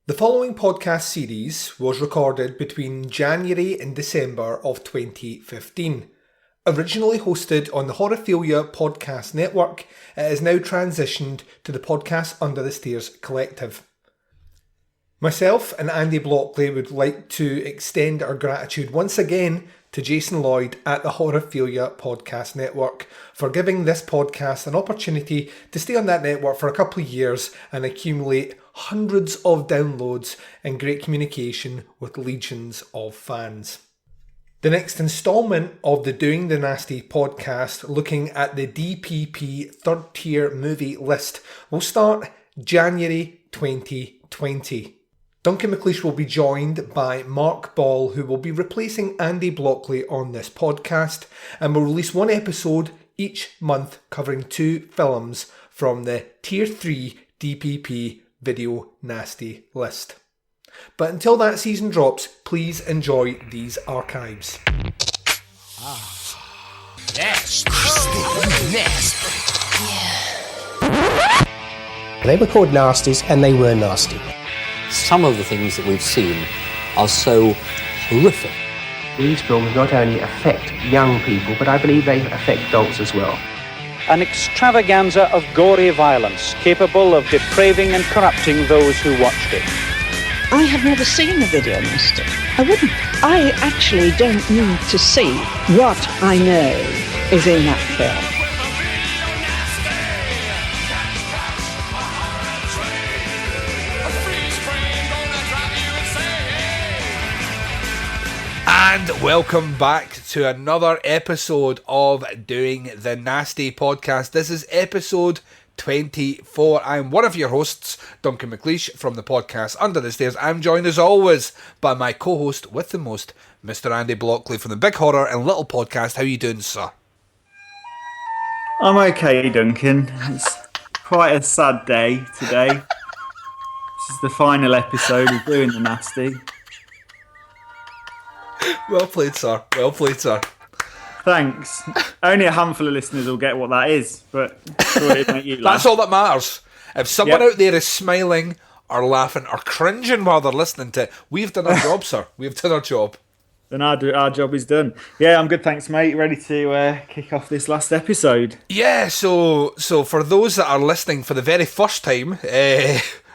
The following podcast series was recorded between January and December of 2015. Originally hosted on the Horophilia Podcast Network, it is now transitioned to the Podcast Under the Stairs Collective. Myself and Andy Blockley would like to extend our gratitude once again to Jason Lloyd at the Horophilia Podcast Network for giving this podcast an opportunity to stay on that network for a couple of years and accumulate hundreds of downloads and great communication with legions of fans. The next instalment of the Doing the Nasty podcast, looking at the DPP third tier movie list, will start January 2020. Duncan McLeish will be joined by Mark Ball, who will be replacing Andy Blockley on this podcast, and will release one episode each month covering 2 films from the Tier 3 DPP Video Nasty list. But until that season drops, please enjoy these archives. Nasty. They were called Nasties, and they were nasty. Some of the things that we've seen are so horrific. These films not only affect young people, but I believe they affect adults as well. An extravaganza of gory violence capable of depraving and corrupting those who watched it. I have never seen a video nasty. I wouldn't. I actually don't need to see what I know is in that film. And welcome back to another episode of Doing the Nasty podcast. This is episode 24. I'm one of your hosts, Duncan McLeish, from the podcast Under the Stairs. I'm joined as always by my co-host with the most, Mr. Andy Blockley from the Big Horror and Little podcast. How are you doing, sir? I'm okay, Duncan. It's quite a sad day today. This is the final episode of Doing the Nasty. Well played, sir. Well played, sir. Thanks. Only a handful of listeners will get what that is, but sure it'll make you laugh. That's all that matters. If someone out there is smiling or laughing or cringing while they're listening to it, we've done our job, sir. We've done our job. Then our job is done. Yeah, I'm good, thanks, mate. Ready to kick off this last episode. Yeah, so for those that are listening for the very first time,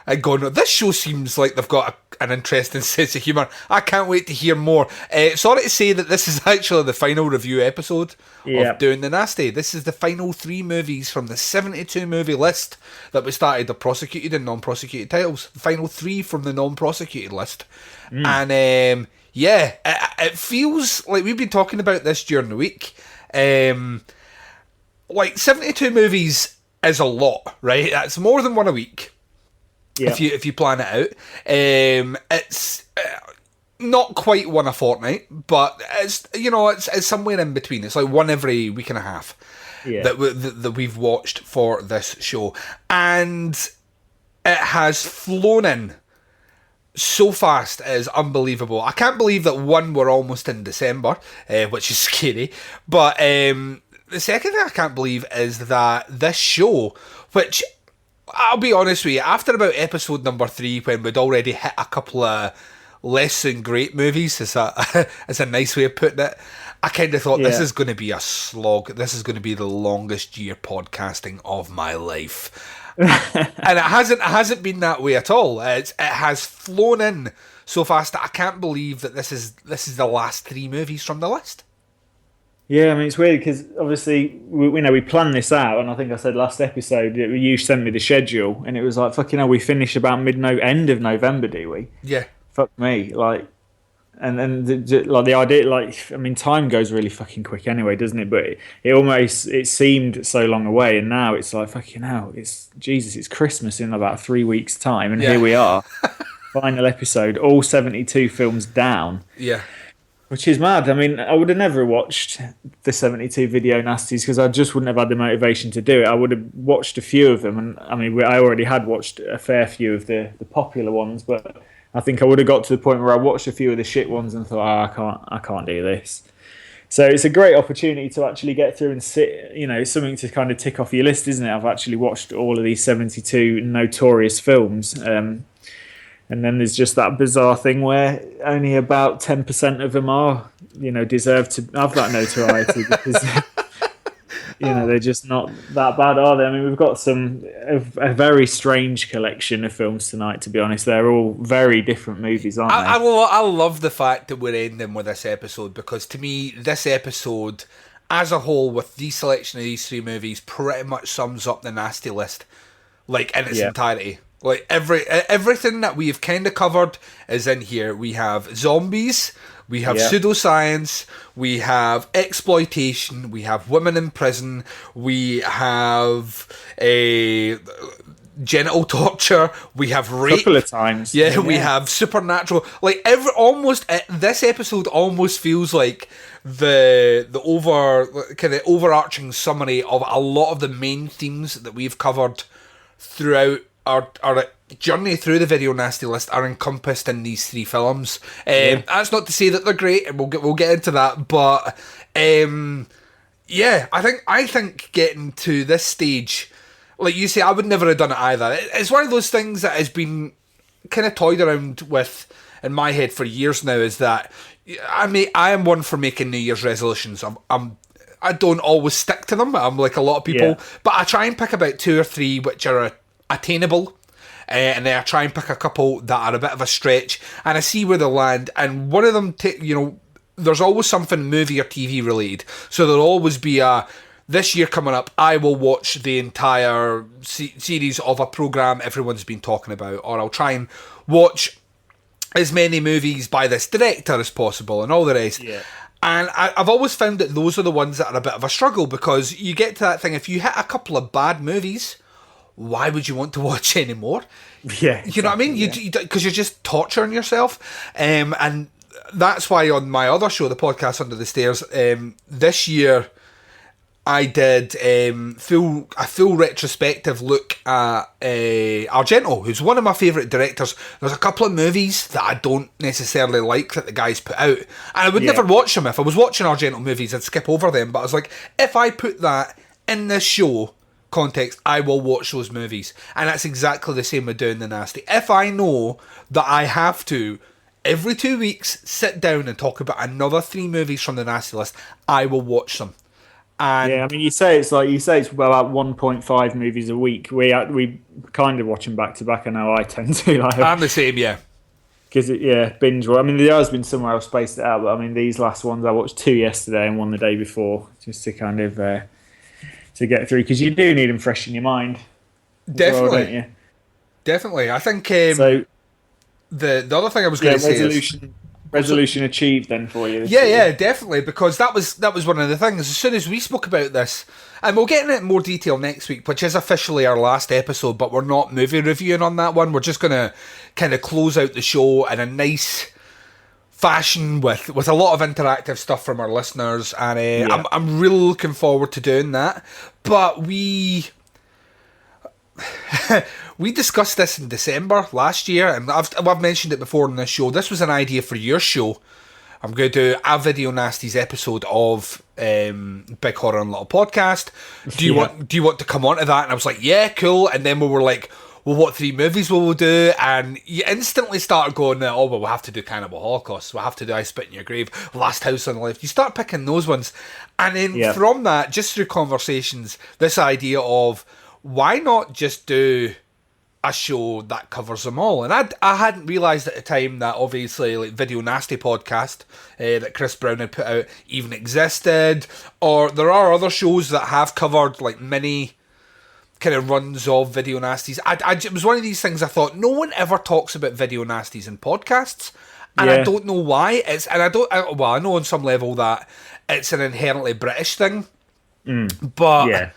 and going, this show seems like they've got an interesting sense of humour. I can't wait to hear more. Sorry to say that this is actually the final review episode of Doing the Nasty. This is the final 3 movies from the 72 movie list that we started, the prosecuted and non-prosecuted titles. The final 3 from the non-prosecuted list. And it feels like we've been talking about this during the week. Like 72 movies is a lot, right? That's more than one a week. Yeah. If you plan it out, it's not quite one a fortnight, but it's somewhere in between. It's like one every week and a half that we've watched for this show, and it has flown in so fast. It is unbelievable. I can't believe that we're almost in December, which is scary. But the second thing I can't believe is that this show, which, I'll be honest with you, after about episode number 3, when we'd already hit a couple of less than great movies, is a nice way of putting it, I kind of thought this is going to be a slog. This is going to be the longest year podcasting of my life. And it hasn't been that way at all. It has flown in so fast that I can't believe that this is the last 3 movies from the list. Yeah, I mean, it's weird because obviously we planned this out, and I think I said last episode you sent me the schedule, and it was like, fucking hell, we finish about end of November, do we? Yeah. Fuck me, like, and the idea, like, I mean, time goes really fucking quick anyway, doesn't it? But it seemed so long away, and now it's like, fucking hell, it's Christmas in about 3 weeks' time, and here we are, final episode, all 72 films down. Yeah. Which is mad. I mean, I would have never watched the 72 Video Nasties because I just wouldn't have had the motivation to do it. I would have watched a few of them, and I mean, I already had watched a fair few of the popular ones, but I think I would have got to the point where I watched a few of the shit ones and thought, I can't do this. So it's a great opportunity to actually get through and sit, you know, something to kind of tick off your list, isn't it? I've actually watched all of these 72 notorious films. And And then there's just that bizarre thing where only about 10% of them are, deserve to have that notoriety because, they're just not that bad, are they? I mean, we've got a very strange collection of films tonight, to be honest. They're all very different movies, aren't they? I love the fact that we're ending with this episode, because to me, this episode, as a whole, with the selection of these 3 movies, pretty much sums up the Nasty List, like, in its entirety. Like, everything that we've kind of covered is in here. We have zombies, we have pseudoscience, we have exploitation, we have women in prison, we have genital torture, we have rape. A couple of times. Yeah, we have supernatural. Like, this episode almost feels like the overarching summary of a lot of the main themes that we've covered throughout our journey through the Video Nasty List are encompassed in these 3 films. That's not to say that they're great, and we'll get into that, but I think getting to this stage, like you say, I would never have done it either. It's one of those things that has been kind of toyed around with in my head for years now, is that I am one for making New Year's resolutions. I don't always stick to them. I'm like a lot of people, but I try and pick about 2 or 3 which are attainable, and then I try and pick a couple that are a bit of a stretch, and I see where they land. And one of them, there's always something movie or TV related, so there'll always be this year coming up, I will watch the entire series of a programme everyone's been talking about, or I'll try and watch as many movies by this director as possible, and all the rest. And I've always found that those are the ones that are a bit of a struggle, because you get to that thing, if you hit a couple of bad movies, why would you want to watch any more? Yeah, exactly, you know what I mean? Because you're just torturing yourself. And that's why on my other show, the podcast Under the Stairs, this year I did a full retrospective look at Argento, who's one of my favourite directors. There's a couple of movies that I don't necessarily like that the guy's put out, and I would never watch them. If I was watching Argento movies, I'd skip over them. But I was like, if I put that in this show context, I will watch those movies. And that's exactly the same with Doing the Nasty. If I know that I have to every 2 weeks sit down and talk about another 3 movies from the Nasty List, I will watch them. And I mean, you say it's about 1.5 movies a week. We kind of watch them back to back. I know I tend to. I'm the same, because binge. I mean, there has been somewhere I've spaced it out, but I mean, these last ones I watched 2 yesterday and 1 the day before, just to kind of to get through, because you do need them fresh in your mind. Definitely, well, don't you? Definitely. I think so. The other thing I was going to say is resolution achieved then for you. Yeah, definitely, because that was one of the things. As soon as we spoke about this, and we'll get into it in more detail next week, which is officially our last episode, but we're not movie reviewing on that one. We're just going to kind of close out the show in a nice fashion with a lot of interactive stuff from our listeners, and I'm really looking forward to doing that. But we discussed this in December last year, and I've mentioned it before on this show. This was an idea for your show. I'm going to do a Video Nasties episode of Big Horror and Little Podcast. Do you want to come on to that? And I was like, yeah, cool. And then we were like, well, what 3 movies will we do? And you instantly start going, oh, well, we'll have to do Cannibal Holocaust. We'll have to do I Spit in Your Grave, Last House on the Left. You start picking those ones. And then from that, just through conversations, this idea of, why not just do a show that covers them all? And I hadn't realised at the time that obviously like Video Nasty podcast that Chris Brown had put out even existed, or there are other shows that have covered like mini kind of runs of Video Nasties. It was one of these things I thought, no one ever talks about Video Nasties in podcasts, and I don't know why. I know on some level that it's an inherently British thing, but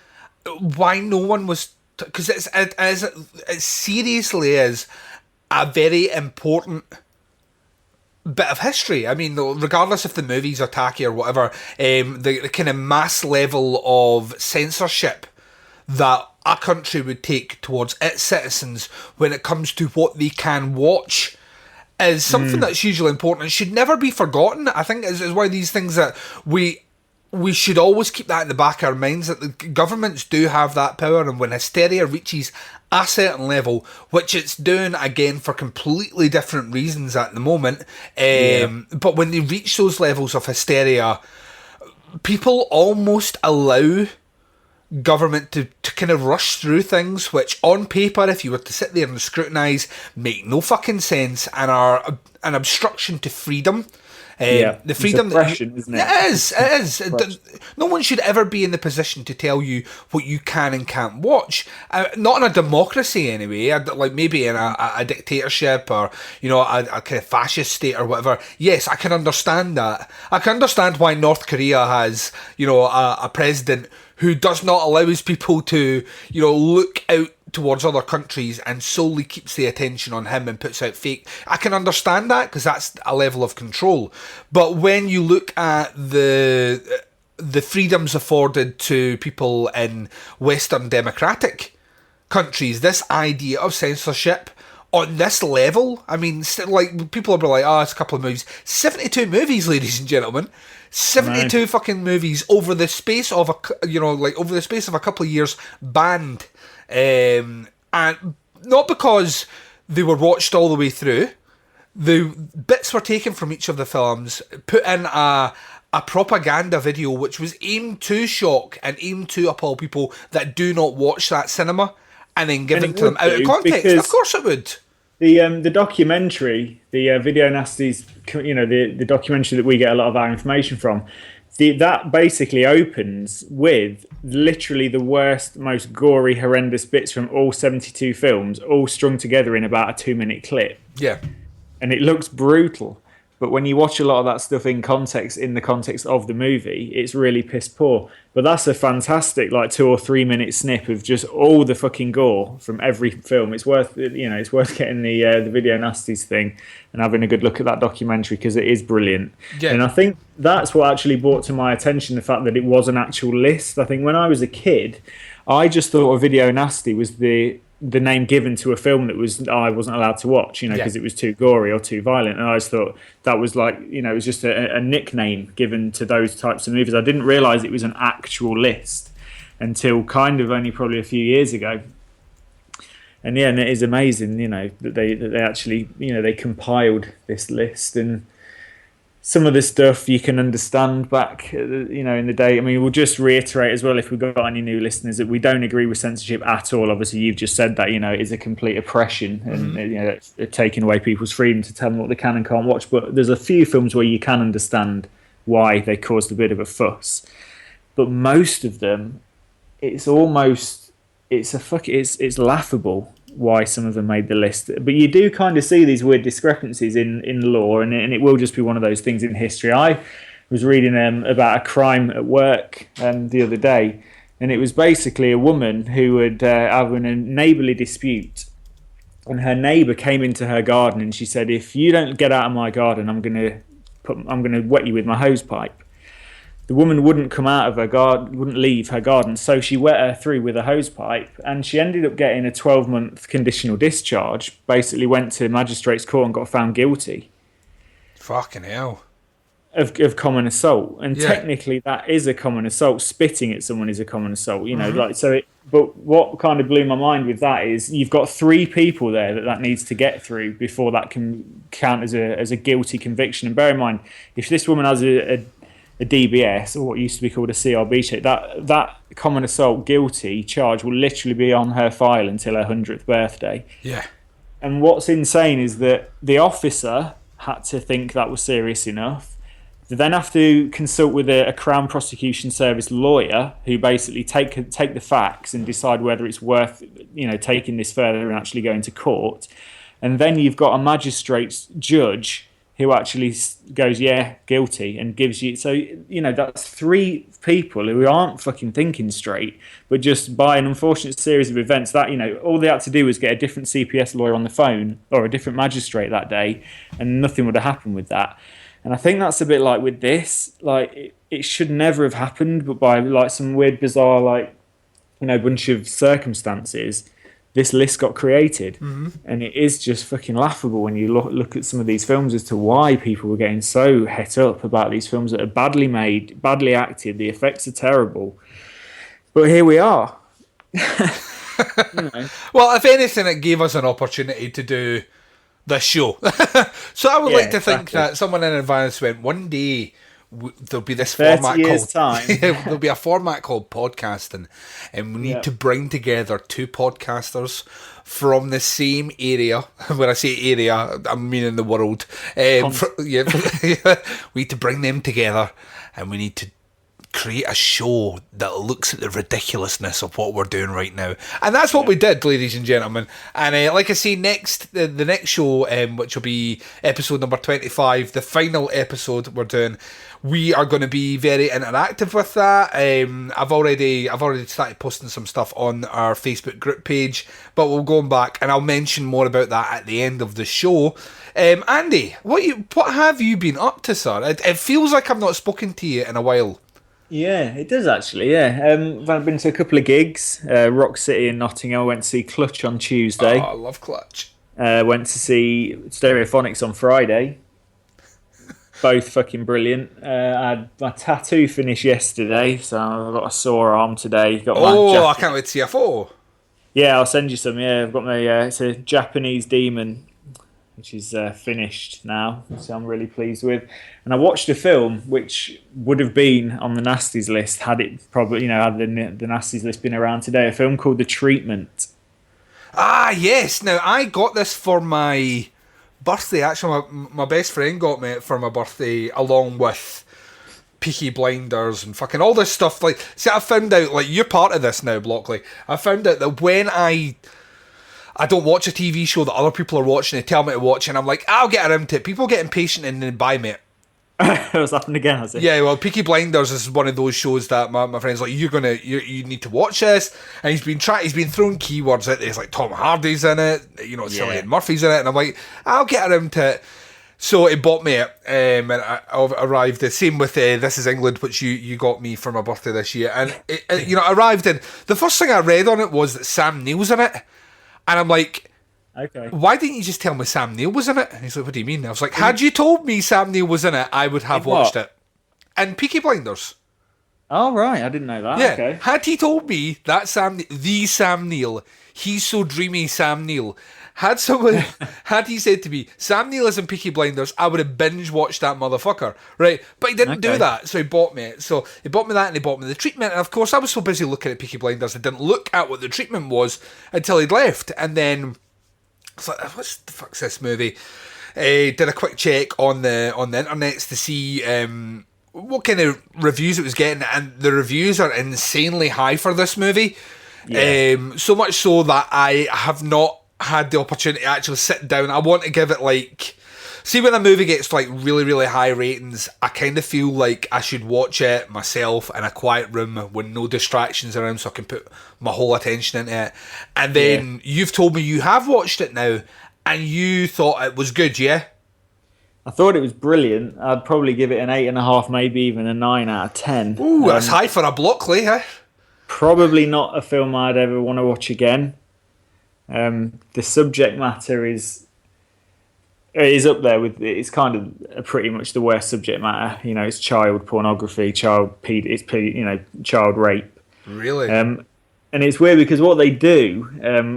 why no one was... Because it seriously is a very important bit of history. I mean, regardless if the movies are tacky or whatever, the kind of mass level of censorship that a country would take towards its citizens when it comes to what they can watch is something that's hugely important and should never be forgotten. I think is one of these things that we we should always keep that in the back of our minds, that the governments do have that power, and when hysteria reaches a certain level, which it's doing again for completely different reasons at the moment, but when they reach those levels of hysteria, people almost allow government to kind of rush through things which on paper, if you were to sit there and scrutinise, make no fucking sense and are an obstruction to freedom. The freedom isn't it? It is. No one should ever be in the position to tell you what you can and can't watch. Not in a democracy, anyway. Like maybe in a dictatorship or a kind of fascist state or whatever. Yes, I can understand that. I can understand why North Korea has a president who does not allow his people to look out towards other countries and solely keeps the attention on him and puts out fake. I can understand that because that's a level of control. But when you look at the freedoms afforded to people in Western democratic countries, this idea of censorship on this level, I mean, like people are like, it's a couple of movies. 72 movies, ladies and gentlemen. 72 fucking movies over the space of a couple of years banned. And not because they were watched all the way through. The bits were taken from each of the films, put in a propaganda video which was aimed to shock and aimed to appall people that do not watch that cinema, and then given to them out of context. Of course it would. The documentary, the Video Nasties, the documentary that we get a lot of our information from, that basically opens with literally the worst, most gory, horrendous bits from all 72 films, all strung together in about a 2-minute clip. Yeah. And it looks brutal. But when you watch a lot of that stuff in the context of the movie, it's really piss poor. But that's a fantastic 2 or 3 minute snip of just all the fucking gore from every film. It's worth getting the Video Nasties thing and having a good look at that documentary because it is brilliant. Yeah. And I think that's what actually brought to my attention the fact that it was an actual list. I think when I was a kid, I just thought a Video Nasty was the name given to a film that I wasn't allowed to watch, because it was too gory or too violent. And I just thought that was it was just a nickname given to those types of movies. I didn't realise it was an actual list until kind of only probably a few years ago. And and it is amazing, that they actually, they compiled this list. And some of the stuff you can understand back, in the day. I mean, we'll just reiterate as well, if we've got any new listeners, that we don't agree with censorship at all. Obviously, you've just said that, it is a complete oppression and, it's taking away people's freedom to tell them what they can and can't watch. But there's a few films where you can understand why they caused a bit of a fuss. But most of them, it's laughable why some of them made the list. But you do kind of see these weird discrepancies in law, and it will just be one of those things in history. I was reading about a crime at work the other day, and it was basically a woman who had having a neighbourly dispute, and her neighbour came into her garden and she said, "If you don't get out of my garden, I'm going to wet you with my hose pipe." The woman wouldn't come out of her garden, wouldn't leave her garden, so she wet her through with a hose pipe, and she ended up getting a 12-month conditional discharge. Basically went to magistrate's court and got found guilty. Fucking hell. Of common assault. And technically that is a common assault. Spitting at someone is a common assault, but what kind of blew my mind with that is you've got 3 people there that needs to get through before that can count as a guilty conviction. And bear in mind, if this woman has a DBS, or what used to be called a CRB check, that common assault guilty charge will literally be on her file until her 100th birthday. Yeah. And what's insane is that the officer had to think that was serious enough. They then have to consult with a Crown Prosecution Service lawyer who basically take the facts and decide whether it's worth taking this further and actually going to court. And then you've got a magistrate's judge who actually goes, guilty, and gives you... So, that's 3 people who aren't fucking thinking straight, but just by an unfortunate series of events that, all they had to do was get a different CPS lawyer on the phone or a different magistrate that day, and nothing would have happened with that. And I think that's a bit like with this. It should never have happened, but by, some weird, bizarre, bunch of circumstances, this list got created. And it is just fucking laughable when you look at some of these films as to why people were getting so het up about these films that are badly made, badly acted, the effects are terrible. But here we are. Well, if anything, it gave us an opportunity to do this show. So I would like to think that someone in advance went, one day there'll be this format called time. there'll be a format called podcasting, and we need to bring together two podcasters from the same area. When I say area, I'm meaning the world. We need to bring them together, and we need to create a show that looks at the ridiculousness of what we're doing right now, and that's what we did, ladies and gentlemen. And like I say, the next show, which will be episode number 25, the final episode we're doing, we are going to be very interactive with that. I've already started posting some stuff on our Facebook group page, but we'll go back and I'll mention more about that at the end of the show. Andy, what have you been up to, sir? It feels like I've not spoken to you in a while. Yeah, it does actually, yeah. I've been to a couple of gigs. Rock City in Nottingham. I went to see Clutch on Tuesday. Oh, I love Clutch. Went to see Stereophonics on Friday. Both fucking brilliant. I had my tattoo finished yesterday, so I've got a sore arm today. I can't wait to see a photo. Yeah, I'll send you some, yeah. I've got my, it's a Japanese demon, which is finished now, so I'm really pleased with. And I watched a film which would have been on the Nasties list had it probably, had the Nasties list been around today. A film called The Treatment. Ah, yes. Now, I got this for my birthday. Actually, my best friend got me it for my birthday, along with Peaky Blinders and fucking all this stuff. Like, see, I found out, like, you're part of this now, Blockley. I found out that when I don't watch a TV show that other people are watching, they tell me to watch, and I'm like, I'll get around to it. People get impatient and then buy me it. What's happened again, has it? Yeah, well, Peaky Blinders is one of those shows that my friend's like, you need to watch this, and he's been throwing keywords out there. It's like Tom Hardy's in it, Cillian Murphy's in it, and I'm like, I'll get around to it. So he bought me it, and I arrived. The same with This Is England, which you got me for my birthday this year, and it arrived in. The first thing I read on it was that Sam Neill's in it. And I'm like, okay, why didn't you just tell me Sam Neill was in it? And he's like, what do you mean? I was like, had you told me Sam Neill was in it, I would have watched it. And Peaky Blinders. Oh, right, I didn't know that. Yeah. Okay. Had he told me that Sam Neill, he's so dreamy Sam Neill, had he said to me, Sam Neill is in Peaky Blinders, I would have binge watched that motherfucker, right? But he didn't do that, so he bought me it. So he bought me that, and he bought me The Treatment, and of course I was so busy looking at Peaky Blinders, I didn't look at what The Treatment was until he'd left, and then I was like, what the fuck's this movie? Did a quick check on the internet to see what kind of reviews it was getting, and the reviews are insanely high for this movie. Yeah. So much so that I have not had the opportunity to actually sit down. I want to give it see, when a movie gets like really, really high ratings, I kind of feel like I should watch it myself in a quiet room with no distractions around, so I can put my whole attention into it. And then you've told me you have watched it now, and you thought it was good, yeah? I thought it was brilliant. I'd probably give it an 8.5, maybe even a 9 out of 10. Ooh, that's high for a Blockley, huh? Probably not a film I'd ever want to watch again. The subject matter is up there with, it's kind of pretty much the worst subject matter. It's child pornography, child rape. Really? And it's weird because what they do,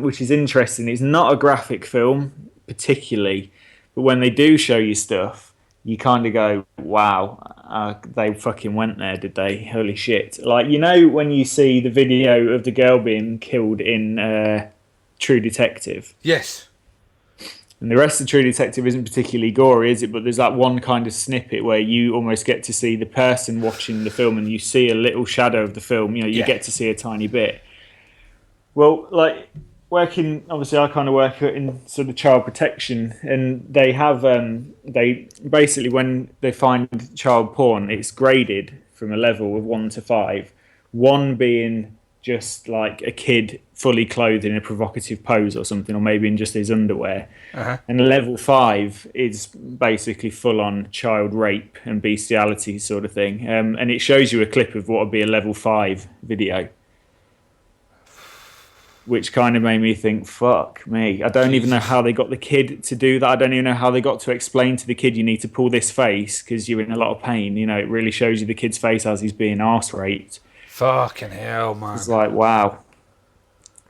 which is interesting, it's not a graphic film particularly, but when they do show you stuff, you kind of go, wow, they fucking went there, did they? Holy shit. Like, when you see the video of the girl being killed in True Detective. Yes. And the rest of True Detective isn't particularly gory, is it? But there's that one kind of snippet where you almost get to see the person watching the film, and you see a little shadow of the film. You get to see a tiny bit. Well, like obviously I kind of work in sort of child protection, and they have, they basically, when they find child porn, it's graded from a level of 1 to 5. 1 being just like a kid fully clothed in a provocative pose or something, or maybe in just his underwear. Uh-huh. And level 5 is basically full-on child rape and bestiality sort of thing. And it shows you a clip of what would be a level 5 video. which kind of made me think, fuck me. I don't even know how they got the kid to do that. I don't even know how they got to explain to the kid, you need to pull this face because you're in a lot of pain. You know, it really shows you the kid's face as he's being arse raped. Fucking hell, man. It's like, wow.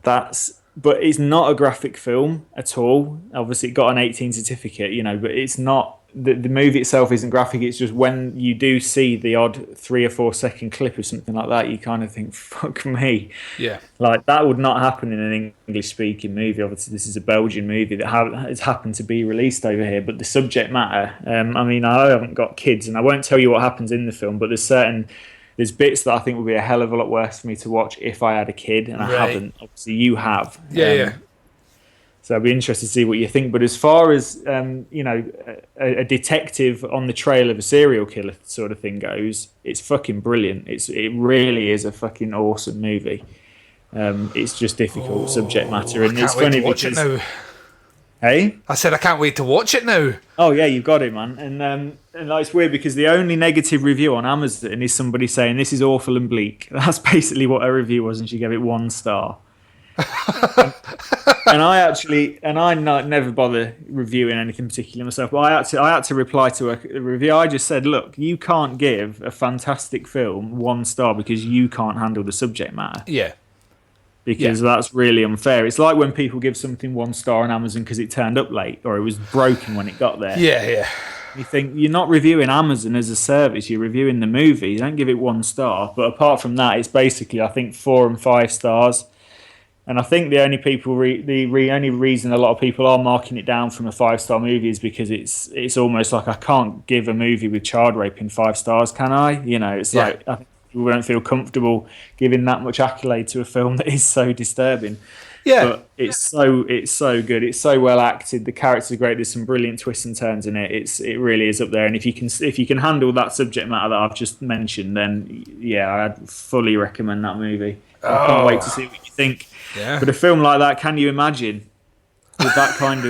But it's not a graphic film at all. Obviously, it got an 18 certificate, you know, but it's not. The movie itself isn't graphic. It's just when you do see the odd 3 or 4 second clip or something like that, you kind of think, fuck me. Yeah. Like, that would not happen in an English-speaking movie. Obviously, this is a Belgian movie that has happened to be released over here. But the subject matter, I mean, I haven't got kids, and I won't tell you what happens in the film, but there's bits that I think would be a hell of a lot worse for me to watch if I had a kid, and I haven't. Obviously, you have. Yeah. So I'd be interested to see what you think. But as far as you know, a detective on the trail of a serial killer sort of thing goes, it's fucking brilliant. It really is a fucking awesome movie. It's just difficult subject matter, and it's funny because. Hey? I said I can't wait to watch it now. Oh yeah, you've got it, man. And it's weird because the only negative review on Amazon is somebody saying this is awful and bleak. That's basically what her review was, and she gave it 1 star. and I never bother reviewing anything particular myself, but I had to reply to a review. I just said, look, you can't give a fantastic film 1 star because you can't handle the subject matter. Yeah. Because that's really unfair. It's like when people give something 1 star on Amazon because it turned up late or it was broken when it got there. Yeah. You think you're not reviewing Amazon as a service, you're reviewing the movie. You don't give it 1 star. But apart from that, it's basically, I think, 4 and 5 stars. And I think the only only reason a lot of people are marking it down from a 5-star movie is because it's almost like I can't give a movie with child raping 5 stars, can I? You know, it's like I think people don't feel comfortable giving that much accolade to a film that is so disturbing. Yeah, but it's so good. It's so well acted. The characters are great. There's some brilliant twists and turns in it. It really is up there. And if you can handle that subject matter that I've just mentioned, then yeah, I'd fully recommend that movie. I can't wait to see what you think. Yeah. But a film like that, can you imagine with that kind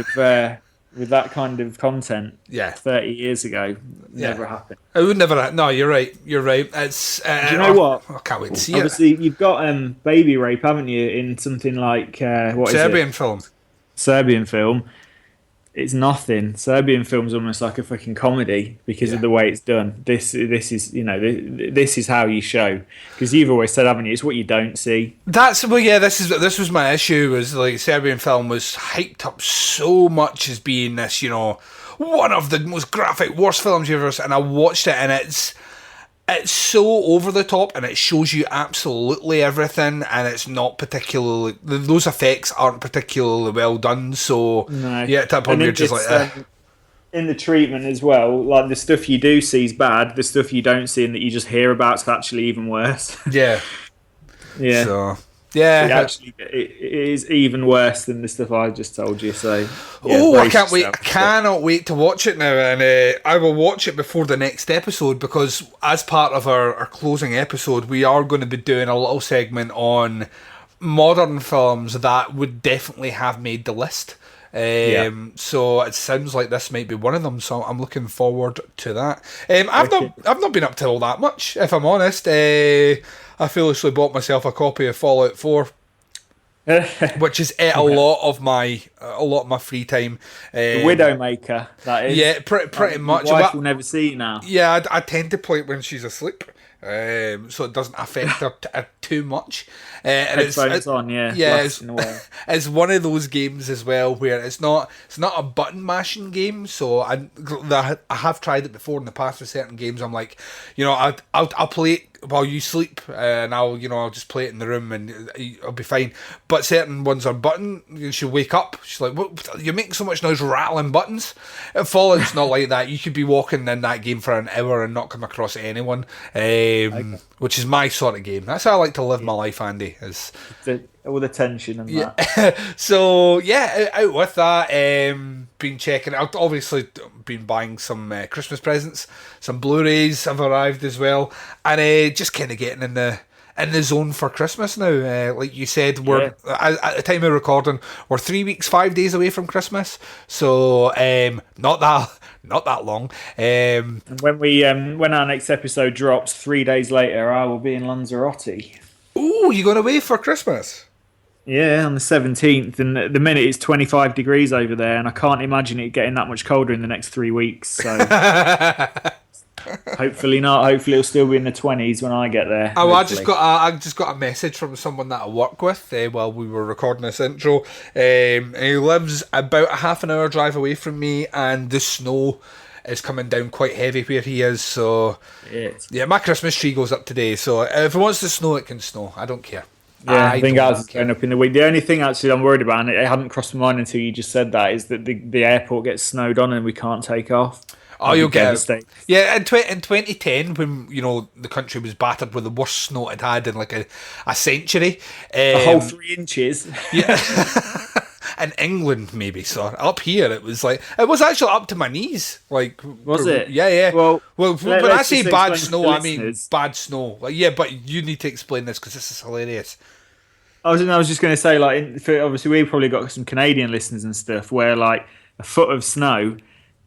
of content? Yeah. 30 years ago, never happened. It would never. No, you're right. It's. Do you know what? I can't wait to see Obviously, you've got baby rape, haven't you, in something like what Serbian is it? film. Serbian film. It's nothing. Serbian film's almost like a fucking comedy because of the way it's done. This is this is how you show, because you've always said, haven't you? It's what you don't see. This was my issue. Was like Serbian film was hyped up so much as being this, one of the most graphic, worst films you've ever seen. And I watched it, and it's so over the top, and it shows you absolutely everything, and it's not particularly, those effects aren't particularly well done. So at that point you're just like, in the treatment as well, like the stuff you do see is bad, the stuff you don't see and that you just hear about is actually even worse. Yeah. So it is even worse than the stuff I just told you. So I can't wait! I cannot wait to watch it now, and I will watch it before the next episode, because as part of our closing episode, we are going to be doing a little segment on modern films that would definitely have made the list. So it sounds like this might be one of them, so I'm looking forward to that. I've not been up to all that much, if I'm honest. I foolishly bought myself a copy of Fallout 4, which has ate a lot of my free time. The Widowmaker, that is. Yeah, pretty much. My wife will never see it now. Yeah, I tend to play it when she's asleep. So it doesn't affect her too much. And Headphones on, it's one of those games as well where it's not a button mashing game. So I have tried it before in the past with certain games. I'm like, I'll play it while you sleep, and I'll just play it in the room and I'll be fine. But certain ones are button. She'll wake up. She's like, "What? You're making so much noise rattling buttons." Fallout's not like that. You could be walking in that game for an hour and not come across anyone, which is my sort of game. That's how I like to live my life, Andy. Is all the tension and that. So out with that. Been checking out. Obviously, been buying some Christmas presents. Some Blu-rays have arrived as well, and just kind of getting in the zone for Christmas now. Like you said, we're at the time of recording, we're 3 weeks, 5 days away from Christmas. So not that long. And when our next episode drops 3 days later, I will be in Lanzarote. Ooh, you going away for Christmas? Yeah, on the 17th, and at the minute it's 25 degrees over there, and I can't imagine it getting that much colder in the next 3 weeks. So hopefully not. Hopefully it'll still be in the 20s when I get there. Oh, I just got a message from someone that I work with while we were recording this intro. He lives about a half an hour drive away from me, and the snow is coming down quite heavy where he is. So yeah, my Christmas tree goes up today. So if it wants to snow, it can snow. I don't care. Yeah, I think ours is going up in the week. The only thing actually I'm worried about, and it hadn't crossed my mind until you just said that, is that the airport gets snowed on and we can't take off. Oh, you'll get it. Yeah, in 2010, when the country was battered with the worst snow it had in like a century, a whole 3 inches. Yeah, in England maybe. So up here it was actually up to my knees. Like, was it? Yeah. Well, when I say bad snow, I mean bad snow. Yeah, but you need to explain this because this is hilarious. I was just going to say, obviously we've probably got some Canadian listeners and stuff where like a foot of snow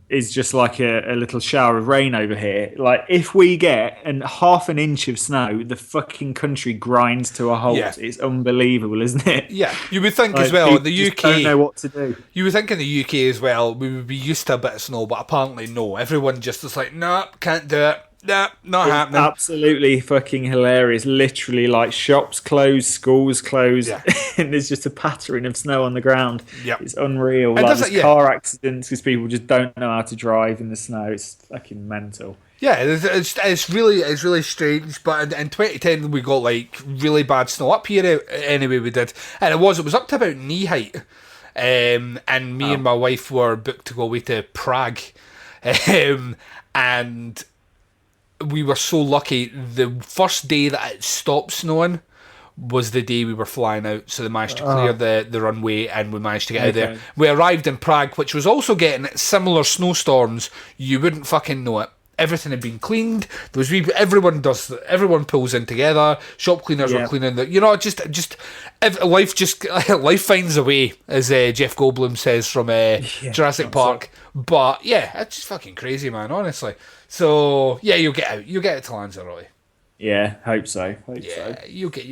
is just like a little shower of rain over here. Like, if we get half an inch of snow, the fucking country grinds to a halt. Yeah. It's unbelievable, isn't it? Yeah, you would think as well, the UK don't know what to do. You would think in the UK as well, we would be used to a bit of snow, but apparently no. Everyone just is like, nah, can't do it. Nah, not happening. Absolutely fucking hilarious. Literally, like, shops closed, schools closed, and there's just a pattering of snow on the ground. Yep. It's unreal. And there's car accidents because people just don't know how to drive in the snow. It's fucking mental. Yeah, it's really strange. But in 2010 we got like really bad snow up here. Anyway, we did, and it was up to about knee height. And me and my wife were booked to go away to Prague, and we were so lucky. The first day that it stopped snowing was the day we were flying out, so they managed to clear the runway and we managed to get out there. We arrived in Prague, which was also getting similar snowstorms. You wouldn't fucking know it. Everything had been cleaned. There was everyone pulls in together. Shop cleaners were cleaning life finds a way, as Jeff Goldblum says from Jurassic Park. But yeah, it's just fucking crazy, man, honestly. So yeah, you'll get out to Lanzarote. Yeah, hope so. You'll get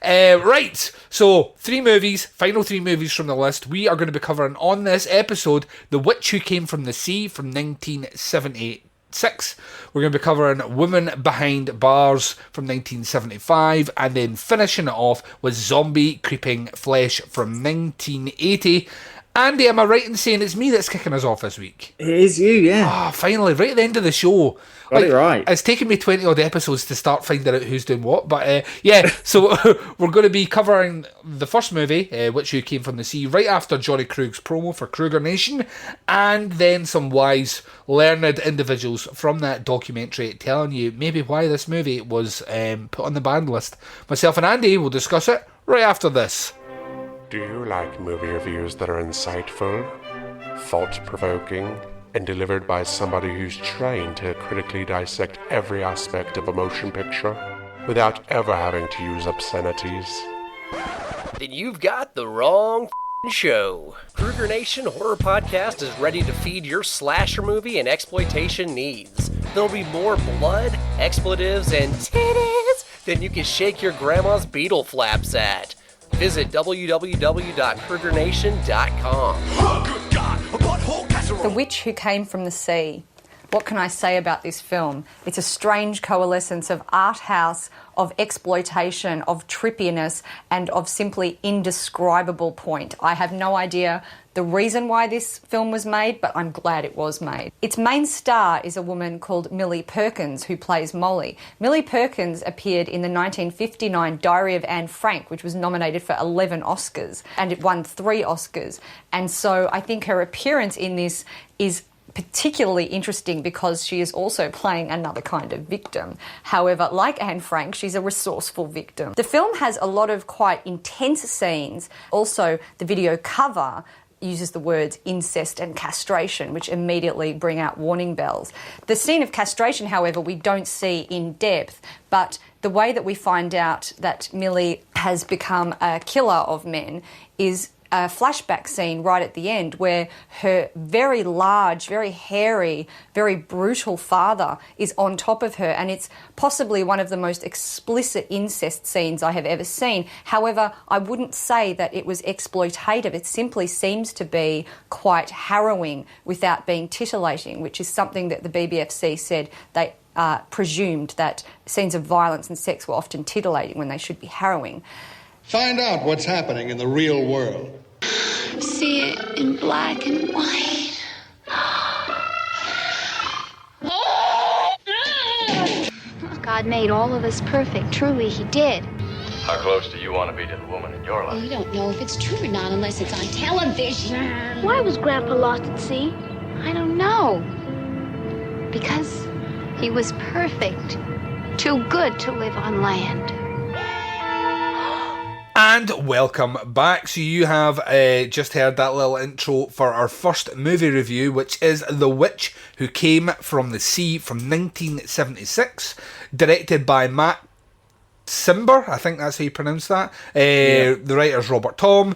out. Right, so final 3 movies from the list. We are going to be covering on this episode The Witch Who Came from the Sea from 1976. We're going to be covering Woman Behind Bars from 1975, and then finishing it off with Zombie Creeping Flesh from 1980. Andy, am I right in saying it's me that's kicking us off this week? It is you, yeah. Finally, right at the end of the show. Got it right. It's taken me 20 odd episodes to start finding out who's doing what, but so we're going to be covering the first movie, Which Who Came from the Sea, right after Johnny Krug's promo for Kruger Nation, and then some wise, learned individuals from that documentary telling you maybe why this movie was put on the banned list. Myself and Andy will discuss it right after this. Do you like movie reviews that are insightful, thought-provoking, and delivered by somebody who's trained to critically dissect every aspect of a motion picture without ever having to use obscenities? Then you've got the wrong show. Kruger Nation Horror Podcast is ready to feed your slasher movie and exploitation needs. There'll be more blood, expletives, and titties than you can shake your grandma's beetle flaps at. Visit www.KrugerNation.com. The Witch Who Came from the Sea. What can I say about this film? It's a strange coalescence of art house, of exploitation, of trippiness, and of simply indescribable point. I have no idea the reason why this film was made, but I'm glad it was made. Its main star is a woman called Millie Perkins, who plays Molly. Millie Perkins appeared in the 1959 Diary of Anne Frank, which was nominated for 11 Oscars, and it won 3 Oscars. And so I think her appearance in this is particularly interesting because she is also playing another kind of victim. However, like Anne Frank, she's a resourceful victim. The film has a lot of quite intense scenes. Also, the video cover uses the words incest and castration, which immediately bring out warning bells. The scene of castration, however, we don't see in depth, but the way that we find out that Millie has become a killer of men is a flashback scene right at the end where her very large, very hairy, very brutal father is on top of her, and it's possibly one of the most explicit incest scenes I have ever seen. However, I wouldn't say that it was exploitative. It simply seems to be quite harrowing without being titillating, which is something that the BBFC said they presumed that scenes of violence and sex were often titillating when they should be harrowing. Find out what's happening in the real world. See it in black and white. God made all of us perfect. Truly, he did. How close do you want to be to the woman in your life? Well, you don't know if it's true or not unless it's on television. Why was Grandpa lost at sea? I don't know. Because he was perfect. Too good to live on land. And welcome back. So you have just heard that little intro for our first movie review, which is The Witch Who Came from the Sea from 1976, directed by Matt Cimber, I think that's how you pronounce that. The writer's Robert Tom.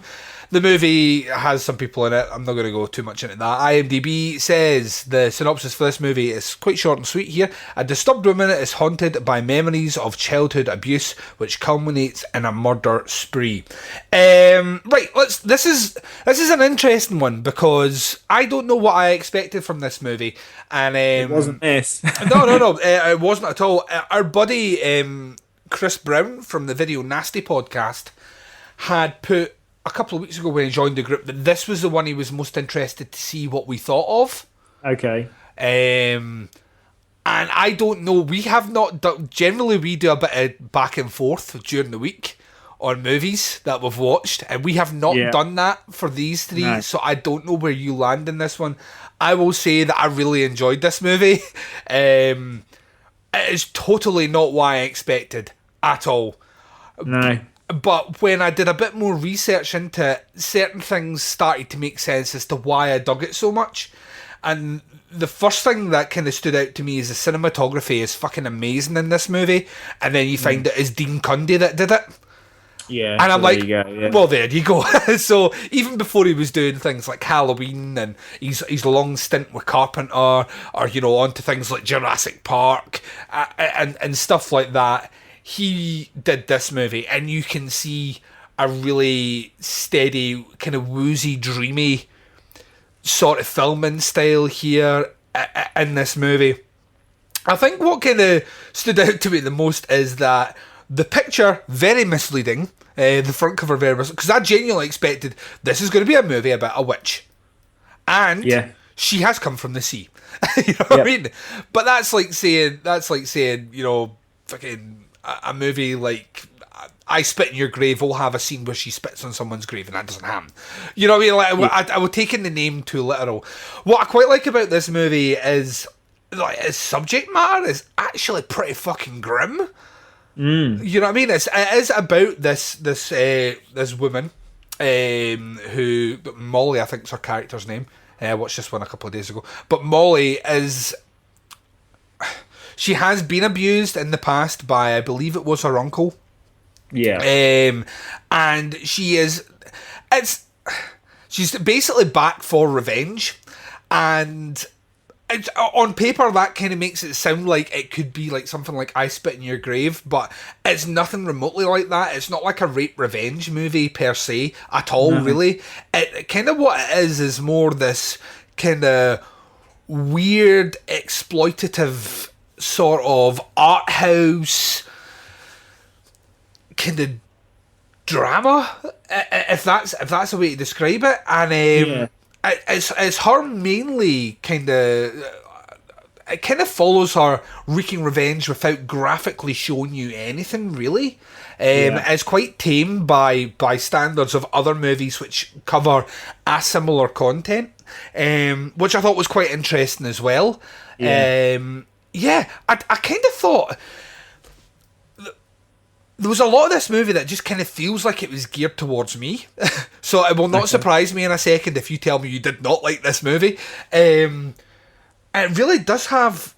The movie has some people in it. I'm not going to go too much into that. IMDb says the synopsis for this movie is quite short and sweet here. A disturbed woman is haunted by memories of childhood abuse, which culminates in a murder spree. Right, this is an interesting one because I don't know what I expected from this movie, and it wasn't this. No, it wasn't at all. Our buddy Chris Brown from the Video Nasty podcast had put a couple of weeks ago when he joined the group that this was the one he was most interested to see what we thought of. Okay. And I don't know, we have not done, generally we do a bit of back and forth during the week on movies that we've watched, and we have not done that for these three, no. So I don't know where you land in this one. I will say that I really enjoyed this movie. It is totally not what I expected at all. No. But when I did a bit more research into it, certain things started to make sense as to why I dug it so much. And the first thing that kind of stood out to me is the cinematography is fucking amazing in this movie. And then you find it is Dean Cundy that did it. Yeah. And I'm like, yeah. Well, there you go. So even before he was doing things like Halloween and his long stint with Carpenter, or, onto things like Jurassic Park and stuff like that, he did this movie, and you can see a really steady, kind of woozy, dreamy sort of filming style here in this movie. I think what kind of stood out to me the most is that the picture, very misleading, the front cover very misleading, because I genuinely expected this is going to be a movie about a witch. And she has come from the sea. You know what I mean? But that's like saying, fucking a movie like I Spit in Your Grave will have a scene where she spits on someone's grave, and that doesn't happen. You know what I mean? Like, I would taking the name too literal. What I quite like about this movie is like its subject matter is actually pretty fucking grim. You know what I mean? It is about this woman who Molly, I think is her character's name. I watched this one a couple of days ago, but Molly is. She has been abused in the past by, I believe it was her uncle. Yeah. And she's basically back for revenge. And on paper, that kind of makes it sound like it could be like something like I Spit in Your Grave, but it's nothing remotely like that. It's not like a rape revenge movie per se at all, really. It kind of what it is more this kind of weird, exploitative sort of art house kind of drama, if that's a way to describe it. And it's her mainly kind of. It kind of follows her wreaking revenge without graphically showing you anything, really. It's quite tame by standards of other movies which cover a similar content, which I thought was quite interesting as well. I kind of thought there was a lot of this movie that just kind of feels like it was geared towards me. So it will not surprise me in a second if you tell me you did not like this movie. It really does have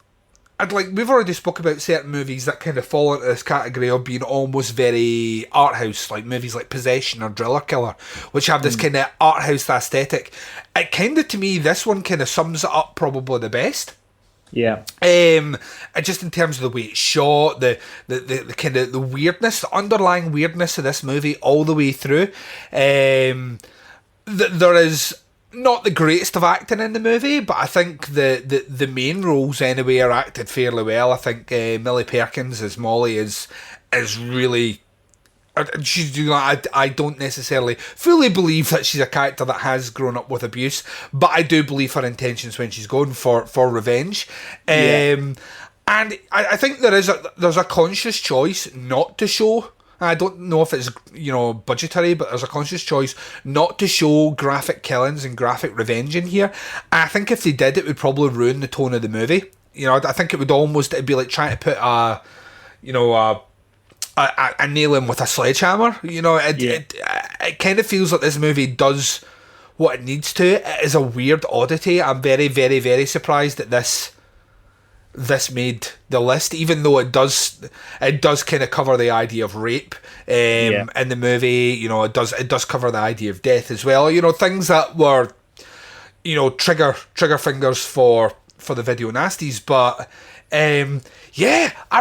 I'd like, we've already spoke about certain movies that kind of fall into this category of being almost very art house, like movies like Possession or Driller Killer, which have this kind of art house aesthetic. It kind of, to me, this one kind of sums it up probably the best. Yeah. Just in terms of the way it's shot, the kind of the weirdness, the underlying weirdness of this movie all the way through. There is not the greatest of acting in the movie, but I think the main roles anyway are acted fairly well. I think Millie Perkins as Molly is really. She's doing that. I don't necessarily fully believe that she's a character that has grown up with abuse, but I do believe her intentions when she's going for revenge. And I think there's a conscious choice not to show. I don't know if it's, budgetary, but there's a conscious choice not to show graphic killings and graphic revenge in here. I think if they did, it would probably ruin the tone of the movie. I think it'd be like trying to put a nail in with a sledgehammer. It kind of feels like this movie does what it needs to. It is a weird oddity. I'm very, very, very surprised that this made the list, even though it does kind of cover the idea of rape in the movie. It does cover the idea of death as well. Things that were trigger fingers for the Video Nasties, but I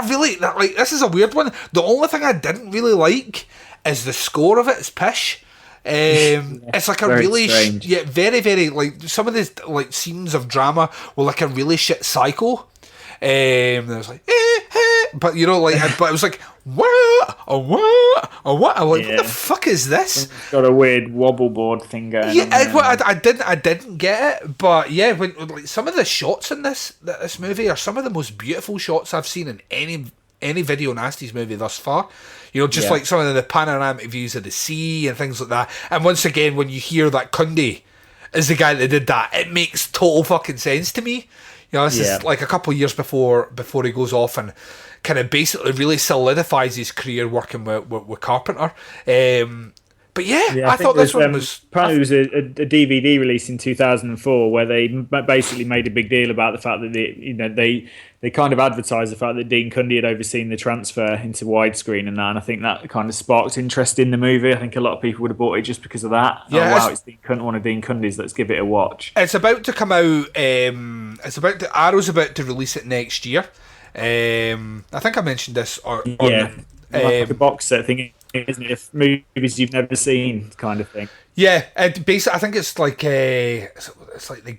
really like. This is a weird one. The only thing I didn't really like is the score of it. It's pish. It's like a really very, very, like, some of these like scenes of drama were like a really shit cycle. And it was like, but but it was like, what? I'm like, what the fuck is this? It's got a weird wobble board thing going. Yeah, I didn't get it, but yeah, when like some of the shots in this movie are some of the most beautiful shots I've seen in any Video Nasties movie thus far. Like some of the panoramic views of the sea and things like that. And once again, when you hear that Cundy is the guy that did that, it makes total fucking sense to me. This is like a couple of years before he goes off and kind of basically really solidifies his career working with Carpenter. But I thought this one was... Apparently there was a DVD release in 2004 where they basically made a big deal about the fact that they kind of advertised the fact that Dean Cundy had overseen the transfer into widescreen and that, and I think that kind of sparked interest in the movie. I think a lot of people would have bought it just because of that. Yeah, it's one of Dean Cundy's, let's give it a watch. It's about to come out, Arrow's about to release it next year. I think I mentioned this like a box set thing, isn't it? If movies you've never seen, kind of thing. Yeah, basically, I think it's like the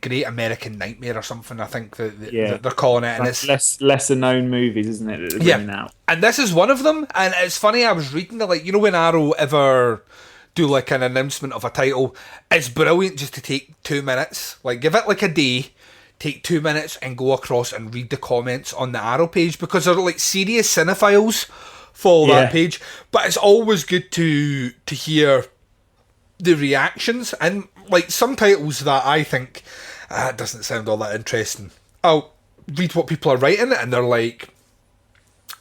Great American Nightmare or something. I think they're calling it, and it's lesser known movies, isn't it? That they're out. And this is one of them. And it's funny. I was reading it, when Arrow ever do like an announcement of a title, it's brilliant just to take 2 minutes, like give it like a day. Take 2 minutes and go across and read the comments on the Arrow page, because they're like serious cinephiles follow that page. But it's always good to hear the reactions, and like some titles that I think it doesn't sound all that interesting, I'll read what people are writing and they're like,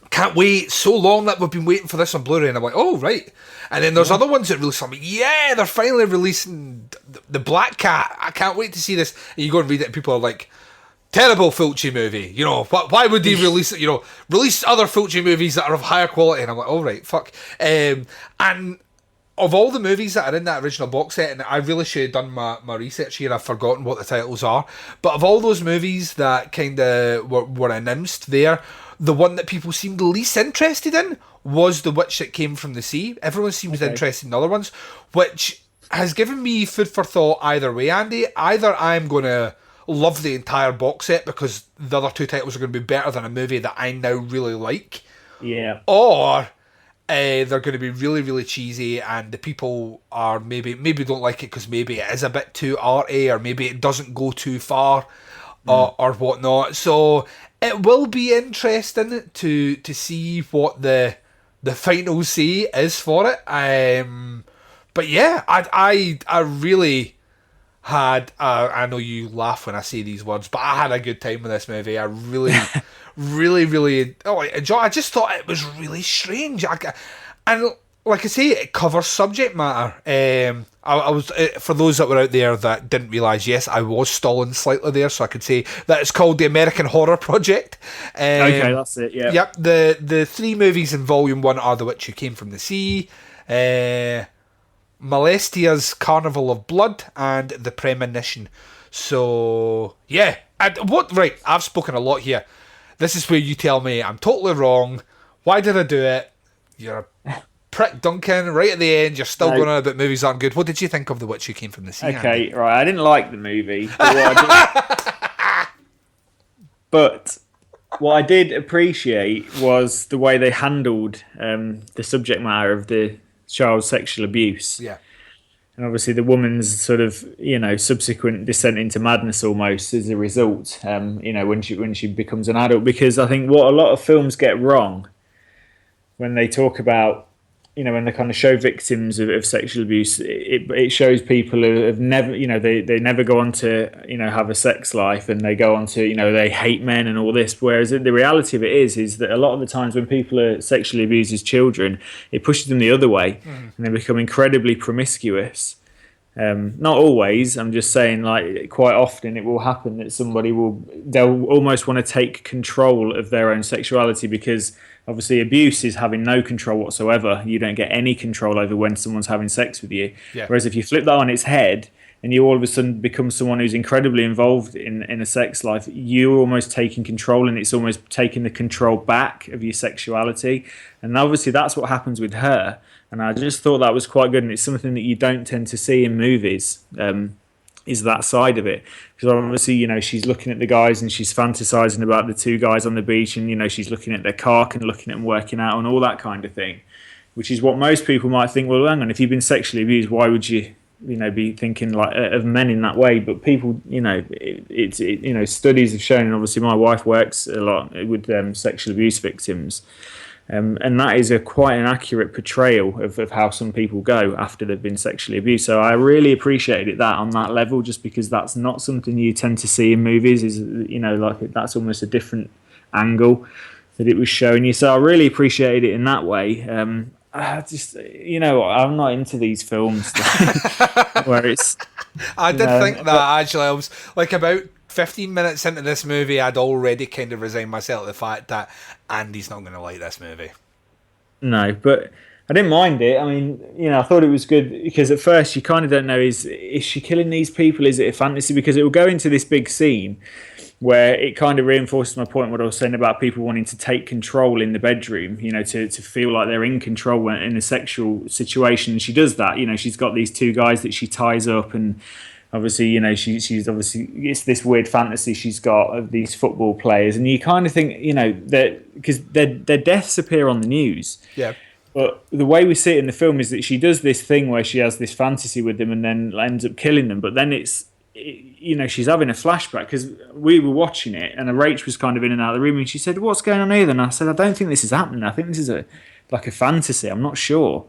can't wait, so long that we've been waiting for this on Blu-ray, and I'm like, oh right. And then there's other ones that release something, they're finally releasing the Black Cat, I can't wait to see this, and you go and read it and people are like, terrible Fulci movie, why would they release it, release other Fulci movies that are of higher quality, and I'm like, all right, fuck. And of all the movies that are in that original box set, and I really should have done my research here, I've forgotten what the titles are, but of all those movies that kind of were announced there, the one that people seemed least interested in was The Witch That Came From the Sea. Everyone seems interested in the other ones, which has given me food for thought either way, Andy. Either I'm going to love the entire box set because the other two titles are going to be better than a movie that I now really like. Yeah. Or they're going to be really, really cheesy, and the people are maybe don't like it because maybe it is a bit too arty, or maybe it doesn't go too far, or whatnot. So it will be interesting to see what the final say is for it. But yeah, I really had I know you laugh when I say these words, but I had a good time with this movie. I really really enjoyed. I just thought it was really strange, and like I say, it covers subject matter. I was for those that were out there that didn't realise, yes, I was stalling slightly there, so I could say that it's called the American Horror Project. Okay, that's it. Yeah. Yep. The 3 movies in Volume 1 are The Witch Who Came from the Sea, Molestia's Carnival of Blood, and The Premonition. So yeah, right? I've spoken a lot here. This is where you tell me I'm totally wrong. Why did I do it? You're a prick, Duncan. Right at the end, you're still going on about movies aren't good. What did you think of The Witch Who Came from the Sea? Okay, Andy? right. I didn't like the movie, but what I did appreciate was the way they handled the subject matter of the child's sexual abuse. Yeah. And obviously the woman's sort of, subsequent descent into madness almost as a result, when she becomes an adult. Because I think what a lot of films get wrong when they talk about, when they kind of show victims of sexual abuse, it shows people who have never, they never go on to, have a sex life, and they go on to, they hate men and all this. Whereas the reality of it is that a lot of the times when people are sexually abused as children, it pushes them the other way, and they become incredibly promiscuous. Not always, I'm just saying, like, quite often it will happen that they'll almost want to take control of their own sexuality, because obviously abuse is having no control whatsoever. You don't get any control over when someone's having sex with you. Yeah. Whereas if you flip that on its head and you all of a sudden become someone who's incredibly involved in a sex life, you're almost taking control, and it's almost taking the control back of your sexuality. And obviously that's what happens with her. And I just thought that was quite good, and it's something that you don't tend to see in movies, is that side of it. Because obviously, she's looking at the guys and she's fantasizing about the 2 guys on the beach, and, she's looking at their cock and looking at them working out and all that kind of thing, which is what most people might think, well, hang on, if you've been sexually abused, why would you, be thinking like of men in that way? But people, studies have shown, and obviously my wife works a lot with sexual abuse victims. And that is quite an accurate portrayal of how some people go after they've been sexually abused. So I really appreciated that on that level, just because that's not something you tend to see in movies. That's almost a different angle that it was showing you. So I really appreciated it in that way. I just, I'm not into these films where it's. I did think that actually. I was like about 15 minutes into this movie, I'd already kind of resigned myself to the fact that Andy's not going to like this movie. No, but I didn't mind it. I mean, I thought it was good, because at first you kind of don't know, is she killing these people? Is it a fantasy? Because it will go into this big scene where it kind of reinforces my point, what I was saying about people wanting to take control in the bedroom, to feel like they're in control in a sexual situation. And she does that. She's got these 2 guys that she ties up, and obviously, she's obviously, it's this weird fantasy she's got of these football players, and you kind of think, that because their deaths appear on the news. Yeah. But the way we see it in the film is that she does this thing where she has this fantasy with them and then ends up killing them. But then she's having a flashback, because we were watching it and Rach was kind of in and out of the room, and she said, "What's going on here?" Then I said, "I don't think this is happening. I think this is like a fantasy. I'm not sure."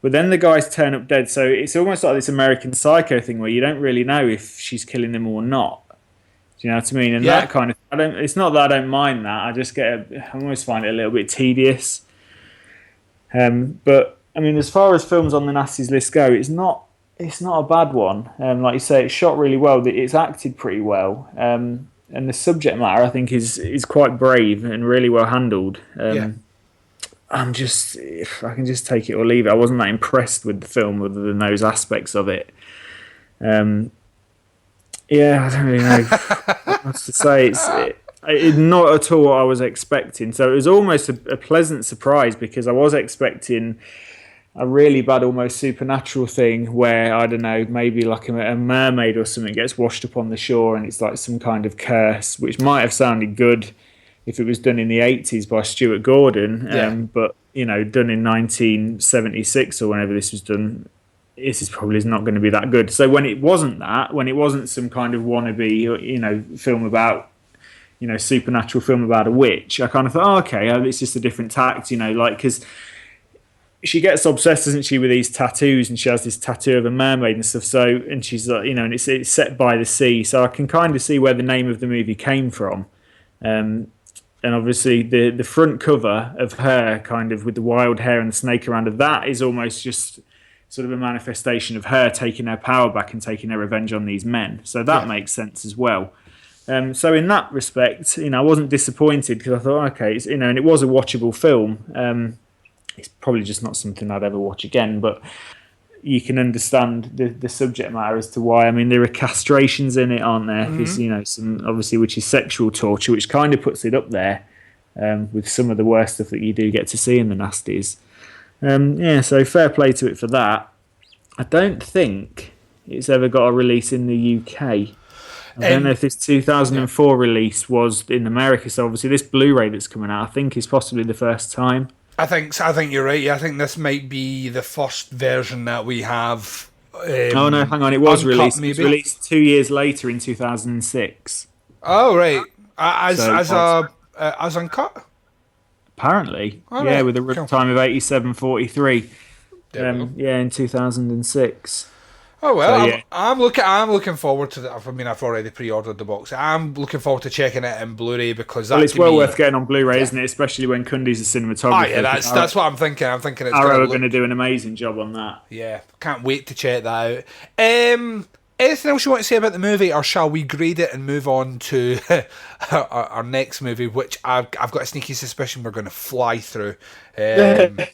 But then the guys turn up dead, so it's almost like this American Psycho thing where you don't really know if she's killing them or not. Do you know what I mean? And that kind of, it's not that I don't mind that. I just I almost find it a little bit tedious. But I mean, as far as films on the Nasties list go, it's not a bad one. Like you say, it's shot really well. It's acted pretty well, and the subject matter, I think, is quite brave and really well handled. I can just take it or leave it. I wasn't that impressed with the film other than those aspects of it. I don't really know what else to say. It's not at all what I was expecting. So it was almost a pleasant surprise, because I was expecting a really bad, almost supernatural thing where, I don't know, maybe like a mermaid or something gets washed up on the shore and it's like some kind of curse, which might have sounded good if it was done in the 80s by Stuart Gordon, but done in 1976 or whenever this was done, this is probably not going to be that good. So when it wasn't some kind of wannabe, film about, supernatural film about a witch, I kind of thought, okay, it's just a different tact, because she gets obsessed, doesn't she, with these tattoos, and she has this tattoo of a mermaid and stuff. So, and she's like, and it's set by the sea, so I can kind of see where the name of the movie came from. And obviously the front cover of her, kind of with the wild hair and the snake around her, that is almost just sort of a manifestation of her taking her power back and taking her revenge on these men. So that makes sense as well. So in that respect, I wasn't disappointed, because I thought, okay, and it was a watchable film. It's probably just not something I'd ever watch again, but you can understand the subject matter as to why. I mean, there are castrations in it, aren't there? Because, some obviously, which is sexual torture, which kind of puts it up there with some of the worst stuff that you do get to see in the Nasties. So fair play to it for that. I don't think it's ever got a release in the UK. I don't know if this 2004 release was in America. So obviously this Blu-ray that's coming out, I think, is possibly the first time. I think you're right. Yeah, I think this might be the first version that we have. Oh no, hang on! It was released. Maybe. It was released 2 years later in 2006. Oh right, as uncut. Apparently, with a runtime of 87:43. In 2006. Oh well, so, I'm looking forward to that. I mean, I've already pre-ordered the box. I'm looking forward to checking it in Blu-ray, because it's well worth getting on Bluray, isn't it? Especially when Cundy's a cinematographer. Oh yeah, that's what I'm thinking. I'm thinking it's Arrow are going to do an amazing job on that. Yeah, can't wait to check that out. Anything else you want to say about the movie, or shall we grade it and move on to our next movie, which I've got a sneaky suspicion we're going to fly through. Really.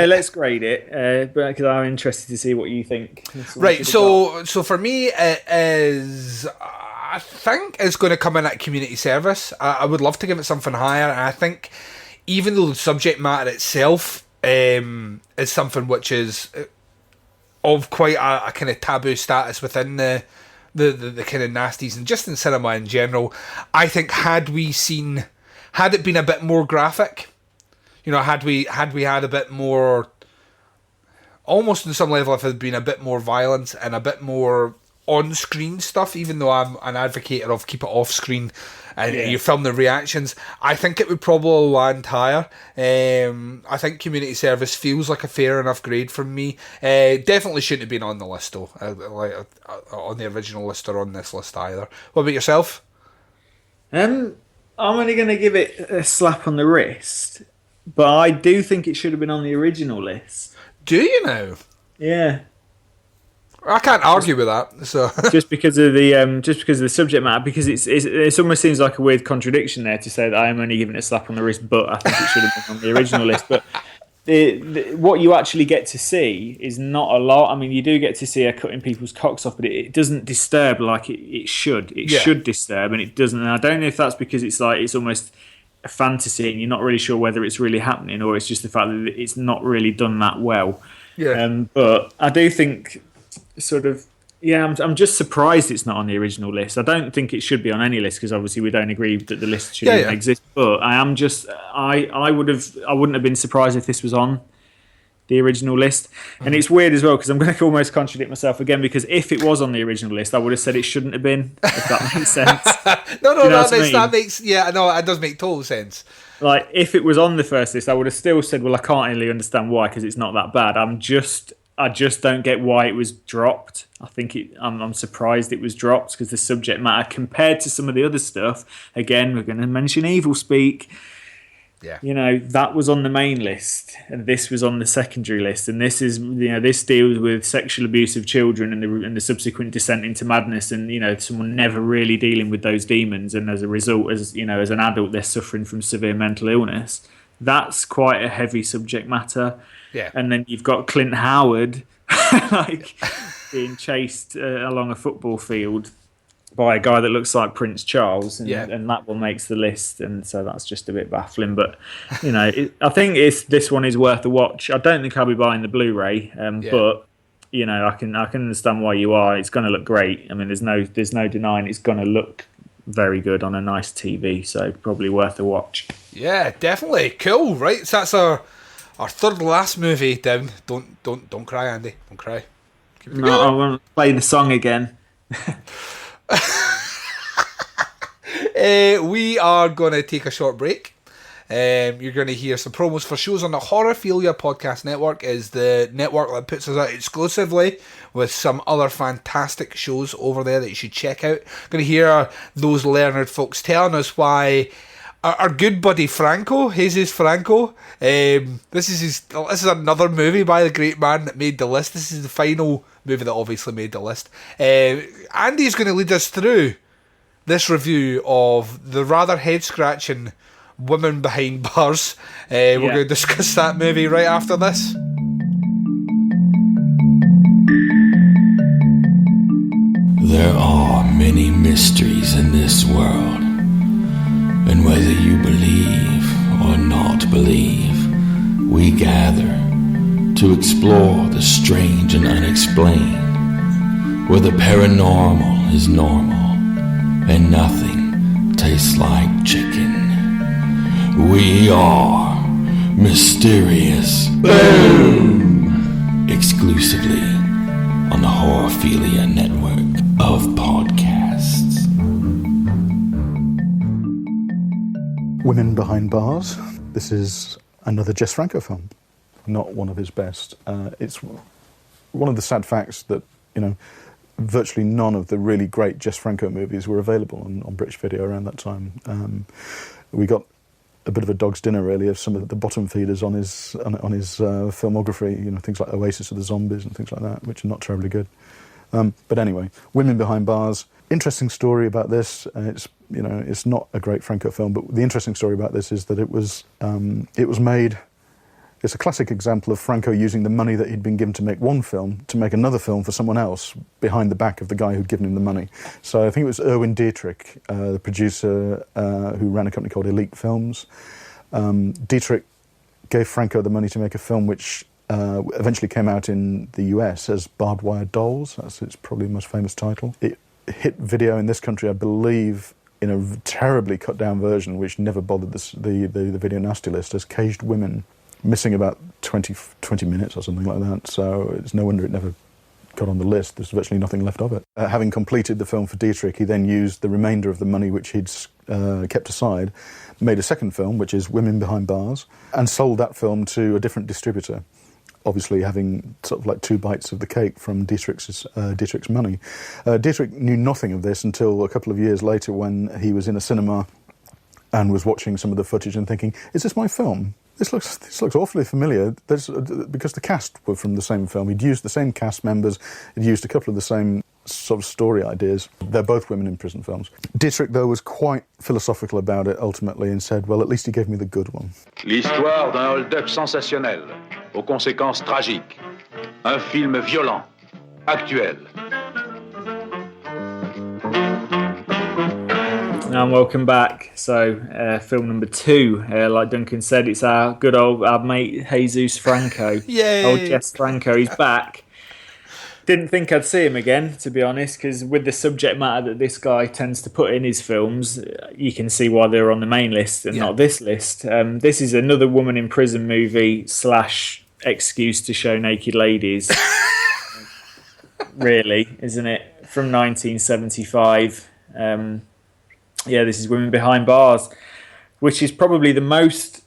Let's grade it, because I'm interested to see what you think. Right, so for me, it is. I think it's going to come in at community service. I would love to give it something higher, and I think even though the subject matter itself is something which is of quite a kind of taboo status within the kind of nasties and just in cinema in general, I think had it been a bit more graphic. Had we had a bit more, almost on some level, if it had been a bit more violence and a bit more on-screen stuff, even though I'm an advocate of keep it off-screen and you film the reactions, I think it would probably land higher. I think community service feels like a fair enough grade from me. Definitely shouldn't have been on the list, though, on the original list or on this list either. What about yourself? I'm only going to give it a slap on the wrist. But I do think it should have been on the original list. Do you know? Yeah. I can't argue with that. So just because of the subject matter, because it almost seems like a weird contradiction there to say that I am only giving it a slap on the wrist, but I think it should have been on the original list. But what you actually get to see is not a lot. I mean, you do get to see her cutting people's cocks off, but it doesn't disturb like it should. It should disturb, and it doesn't. And I don't know if that's because it's almost a fantasy and you're not really sure whether it's really happening, or it's just the fact that it's not really done that well. But I do think I'm just surprised it's not on the original list. I don't think it should be on any list, because obviously we don't agree that the list should even exist, but I wouldn't have been surprised if this was on the original list. And it's weird as well, because I'm going to almost contradict myself again, because if it was on the original list, I would have said it shouldn't have been, if that makes sense. It does make total sense. Like, if it was on the first list, I would have still said, well, I can't really understand why, because it's not that bad. I just don't get why it was dropped. I think I'm surprised it was dropped, because the subject matter, compared to some of the other stuff, again, we're going to mention Evil Speak. Yeah. That was on the main list, and this was on the secondary list, and this is, this deals with sexual abuse of children and the subsequent descent into madness, and someone never really dealing with those demons, and as a result, as an adult, they're suffering from severe mental illness. That's quite a heavy subject matter. Yeah. And then you've got Clint Howard being chased along a football field by a guy that looks like Prince Charles, and that one makes the list, and so that's just a bit baffling. But I think this one is worth a watch. I don't think I'll be buying the Blu-ray, but I can understand why you are. It's going to look great. I mean, there's no denying it's going to look very good on a nice TV, so probably worth a watch. Yeah, definitely. Cool. Right, so that's our third last movie down. Don't cry, Andy. Don't cry. No, I want to play the song again. We are going to take a short break. You're going to hear some promos for shows on the Horrorphilia Podcast Network. Is the network that puts us out exclusively with some other fantastic shows over there that you should check out. Going to hear those learned folks telling us why our good buddy Franco, Jesus Franco. This is another movie by the great man that made the list. This is the final movie that obviously made the list. Andy's going to lead us through this review of the rather head-scratching Women Behind Bars. We're going to discuss that movie right after this. There are many mysteries in this world, and whether you believe or not believe, we gather to explore the strange and unexplained, where the paranormal is normal and nothing tastes like chicken. We are Mysterious Boom! Exclusively on the Horrorphilia network of podcasts. Women Behind Bars. This is another Jess Franco film, not one of his best. It's one of the sad facts that, virtually none of the really great Jess Franco movies were available on British Video around that time. We got a bit of a dog's dinner, really, of some of the bottom feeders on his filmography, things like Oasis of the Zombies and things like that, which are not terribly good. But anyway, Women Behind Bars. Interesting story about this. It's not a great Franco film, but the interesting story about this is that it was made. It's a classic example of Franco using the money that he'd been given to make one film to make another film for someone else behind the back of the guy who'd given him the money. So I think it was Erwin Dietrich, the producer who ran a company called Elite Films. Dietrich gave Franco the money to make a film which eventually came out in the US as Barbed Wire Dolls. That's its probably most famous title. It hit video in this country, I believe, in a terribly cut-down version, which never bothered the Video Nasty list, as Caged Women, missing about 20 minutes or something like that. So it's no wonder it never got on the list. There's virtually nothing left of it. Having completed the film for Dietrich, he then used the remainder of the money which he'd kept aside, made a second film, which is Women Behind Bars, and sold that film to a different distributor, obviously having sort of like two bites of the cake from Dietrich's money. Dietrich knew nothing of this until a couple of years later, when he was in a cinema and was watching some of the footage and thinking, is this my film? This looks awfully familiar. Because the cast were from the same film. He'd used the same cast members. He'd used a couple of the same sort of story ideas. They're both women in prison films. Dietrich, though, was quite philosophical about it ultimately and said, well, at least he gave me the good one. L'histoire d'un hold-up sensationnel, aux conséquences tragiques. Un film violent, actuel. And welcome back. So, film number 2, like Duncan said, it's our good old mate Jesus Franco. Yay! Old Jess Franco, he's back. Didn't think I'd see him again, to be honest, because with the subject matter that this guy tends to put in his films, you can see why they're on the main list and not this list. This is another woman in prison movie / excuse to show naked ladies. Really, isn't it? From 1975. This is Women Behind Bars, which is probably the most,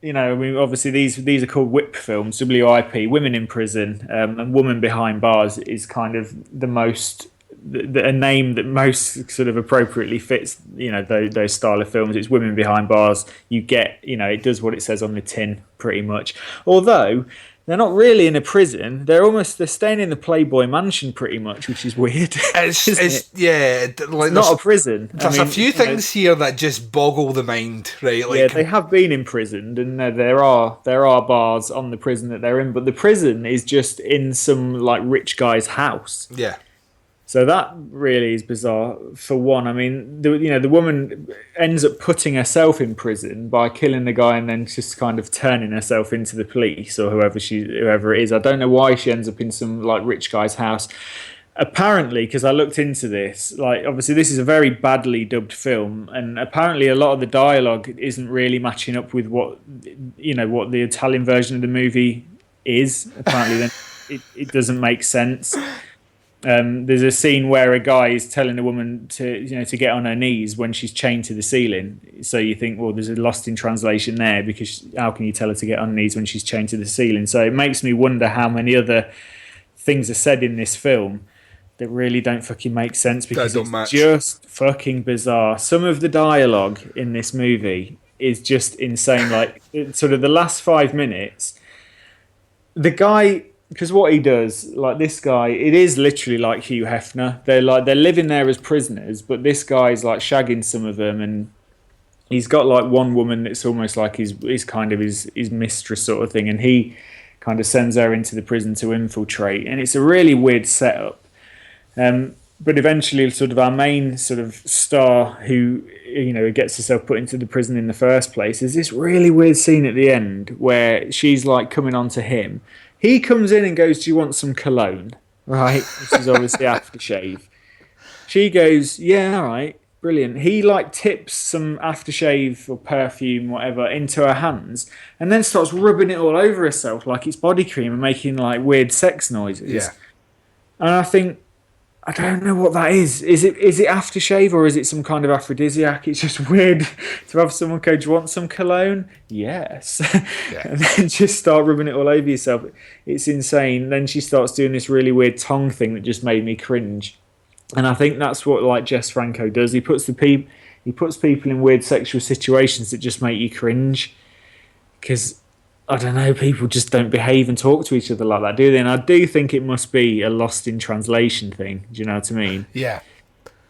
obviously these are called WIP films, WIP, Women in Prison, and Woman Behind Bars is kind of the most, a name that most sort of appropriately fits, those style of films. It's Women Behind Bars. You get, it does what it says on the tin pretty much. Although they're not really in a prison. They're staying in the Playboy Mansion pretty much, which is weird. It's not a prison. There's a few things here that just boggle the mind, right? They have been imprisoned, and there are bars on the prison that they're in, but the prison is just in some rich guy's house. Yeah. So that really is bizarre. For one, I mean, the woman ends up putting herself in prison by killing the guy and then just kind of turning herself into the police or whoever it is. I don't know why she ends up in some rich guy's house. Apparently, because I looked into this, obviously this is a very badly dubbed film, and apparently a lot of the dialogue isn't really matching up with what the Italian version of the movie is. Apparently, then it doesn't make sense. There's a scene where a guy is telling a woman to get on her knees when she's chained to the ceiling. So you think, well, there's a lost in translation there, because how can you tell her to get on her knees when she's chained to the ceiling? So it makes me wonder how many other things are said in this film that really don't fucking make sense because That don't it's match. just fucking bizarre. Some of the dialogue in this movie is just insane. Like, sort of the last 5 minutes, the guy, because what he does, like this guy, it is literally like Hugh Hefner. They're living there as prisoners, but this guy's like shagging some of them, and he's got like one woman that's almost like his kind of his mistress sort of thing, and he kind of sends her into the prison to infiltrate, and it's a really weird setup. But eventually, sort of our main sort of star, who gets herself put into the prison in the first place, is this really weird scene at the end where she's like coming on to him. He comes in and goes, "Do you want some cologne?" Right, this is obviously aftershave. She goes, "Yeah, all right, brilliant." He like tips some aftershave or perfume, whatever, into her hands, and then starts rubbing it all over herself like it's body cream and making like weird sex noises. Yeah. And I think, I don't know what that is. Is it aftershave or is it some kind of aphrodisiac? It's just weird to have someone go, "Do you want some cologne?" Yes. Yeah. And then just start rubbing it all over yourself. It's insane. Then she starts doing this really weird tongue thing that just made me cringe. And I think that's what like Jess Franco does. He puts people in weird sexual situations that just make you cringe. Because, I don't know, people just don't behave and talk to each other like that, do they? And I do think it must be a lost in translation thing. Do you know what I mean? Yeah.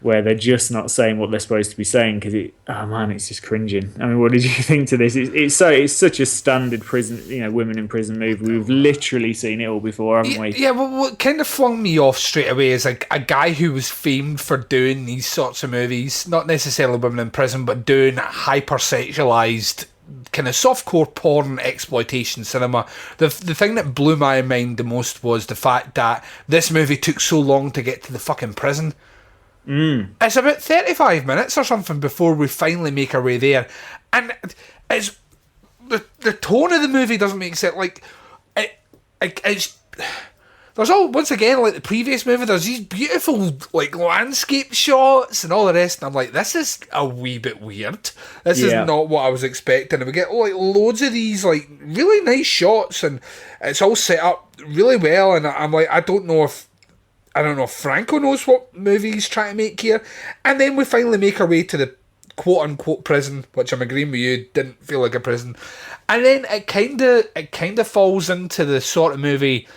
Where they're just not saying what they're supposed to be saying because it's just cringing. I mean, what did you think to this? It's such a standard prison, women in prison movie. We've literally seen it all before, haven't we? Yeah. Well, what kind of flung me off straight away is a guy who was famed for doing these sorts of movies, not necessarily women in prison, but doing hypersexualized kind of softcore porn exploitation cinema. The thing that blew my mind the most was the fact that this movie took so long to get to the fucking prison. It's about 35 minutes or something before we finally make our way there, and it's the tone of the movie doesn't make sense. Like it's there's all, once again, like the previous movie, there's these beautiful like landscape shots and all the rest, and I'm like, this is a wee bit weird. This is not what I was expecting. And we get like loads of these like really nice shots, and it's all set up really well. And I'm like, I don't know if Franco knows what movie he's trying to make here. And then we finally make our way to the quote-unquote prison, which I'm agreeing with you, didn't feel like a prison. And then it kind of falls into the sort of movie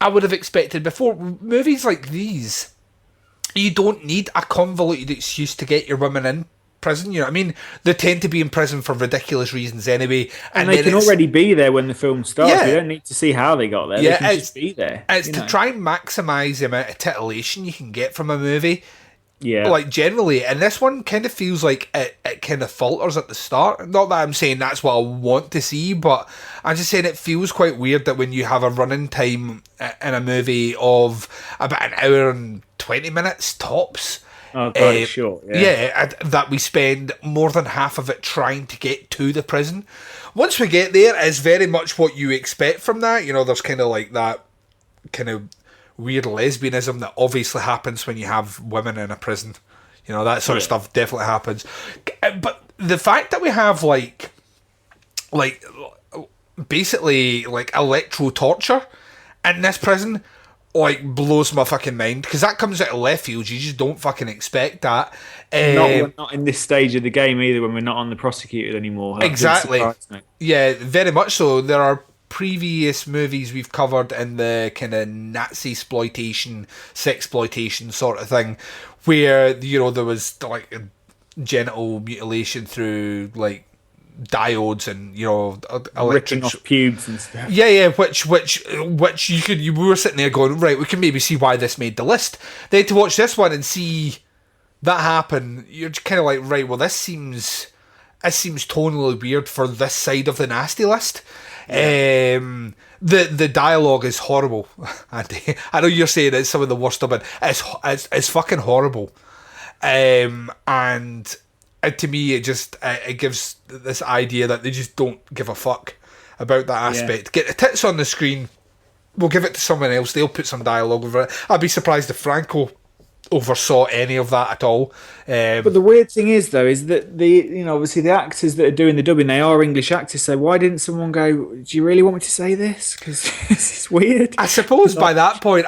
I would have expected before. Movies like these, you don't need a convoluted excuse to get your women in prison. You know what I mean? They tend to be in prison for ridiculous reasons anyway. And they can already be there when the film starts. Yeah. You don't need to see how they got there. They can just be there. It's to try and maximise the amount of titillation you can get from a movie. Yeah. Like, generally. And this one kind of feels like it kind of falters at the start. Not that I'm saying that's what I want to see, but I'm just saying it feels quite weird that when you have a running time in a movie of about an hour and 20 minutes tops. Oh, God, it's short. Yeah, that we spend more than half of it trying to get to the prison. Once we get there, it's very much what you expect from that. You know, there's kind of like that kind of weird lesbianism that obviously happens when you have women in a prison. You know, that sort of stuff definitely happens. But the fact that we have like basically like electro torture in this prison like blows my fucking mind, because that comes out of left field. You just don't fucking expect that. Not in this stage of the game either, when we're not on the prosecuted anymore. That exactly. Yeah, very much so. There are previous movies we've covered in the kind of Nazi exploitation, sexploitation sort of thing, where, you know, there was like genital mutilation through like diodes and, you know, ripping off pubes and stuff. Yeah, which you were sitting there going, right, we can maybe see why this made the list. Then to watch this one and see that happen, you're kind of like, right, well, this seems tonally weird for this side of the nasty list. Yeah. The dialogue is horrible. Andy, I know you're saying it's some of the worst of it. It's fucking horrible. And to me, it gives this idea that they just don't give a fuck about that aspect. Yeah. Get the tits on the screen, we'll give it to someone else, they'll put some dialogue over it. I'd be surprised if Franco oversaw any of that at all. But the weird thing is, though, is that obviously the actors that are doing the dubbing, they are English actors. So why didn't someone go, do you really want me to say this? Because this is weird. I suppose by that point,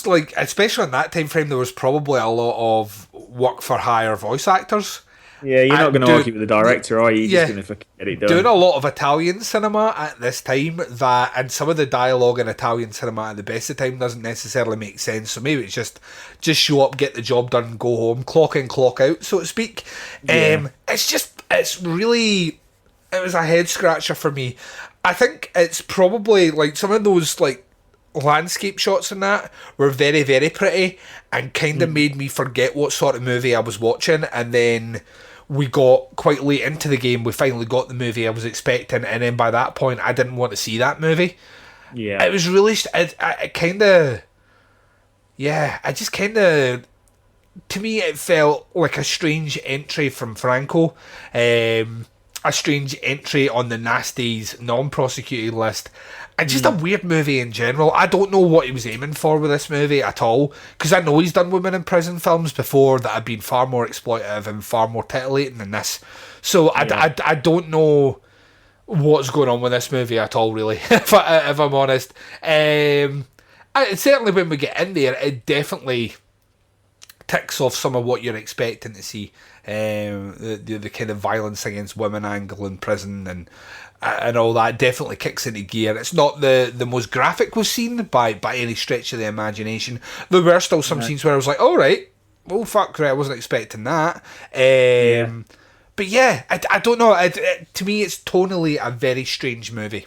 like, especially in that time frame, there was probably a lot of work for hire voice actors. Yeah, you're not going to argue with the director, are you? You're just going to get it done. Doing a lot of Italian cinema at this time, and some of the dialogue in Italian cinema at the best of time doesn't necessarily make sense. So maybe it's just show up, get the job done, go home, clock in, clock out, so to speak. It was a head scratcher for me. I think it's probably like some of those like landscape shots in that were very, very pretty and kind of made me forget what sort of movie I was watching, and then we got quite late into the game, we finally got the movie I was expecting, and then by that point I didn't want to see that movie. Yeah. It was really, to me it felt like a strange entry from Franco, a strange entry on the Nasties non-prosecuted list, and just a weird movie in general. I don't know what he was aiming for with this movie at all, because I know he's done women in prison films before that have been far more exploitative and far more titillating than this. So I don't know what's going on with this movie at all, really, if I'm honest. Certainly when we get in there, it definitely ticks off some of what you're expecting to see. The kind of violence against women angle in prison and all that definitely kicks into gear. It's not the most graphic we've seen by any stretch of the imagination. There were still some scenes where I was like, all right, well, fuck, right, I wasn't expecting that. But yeah, I don't know. To me, it's tonally a very strange movie.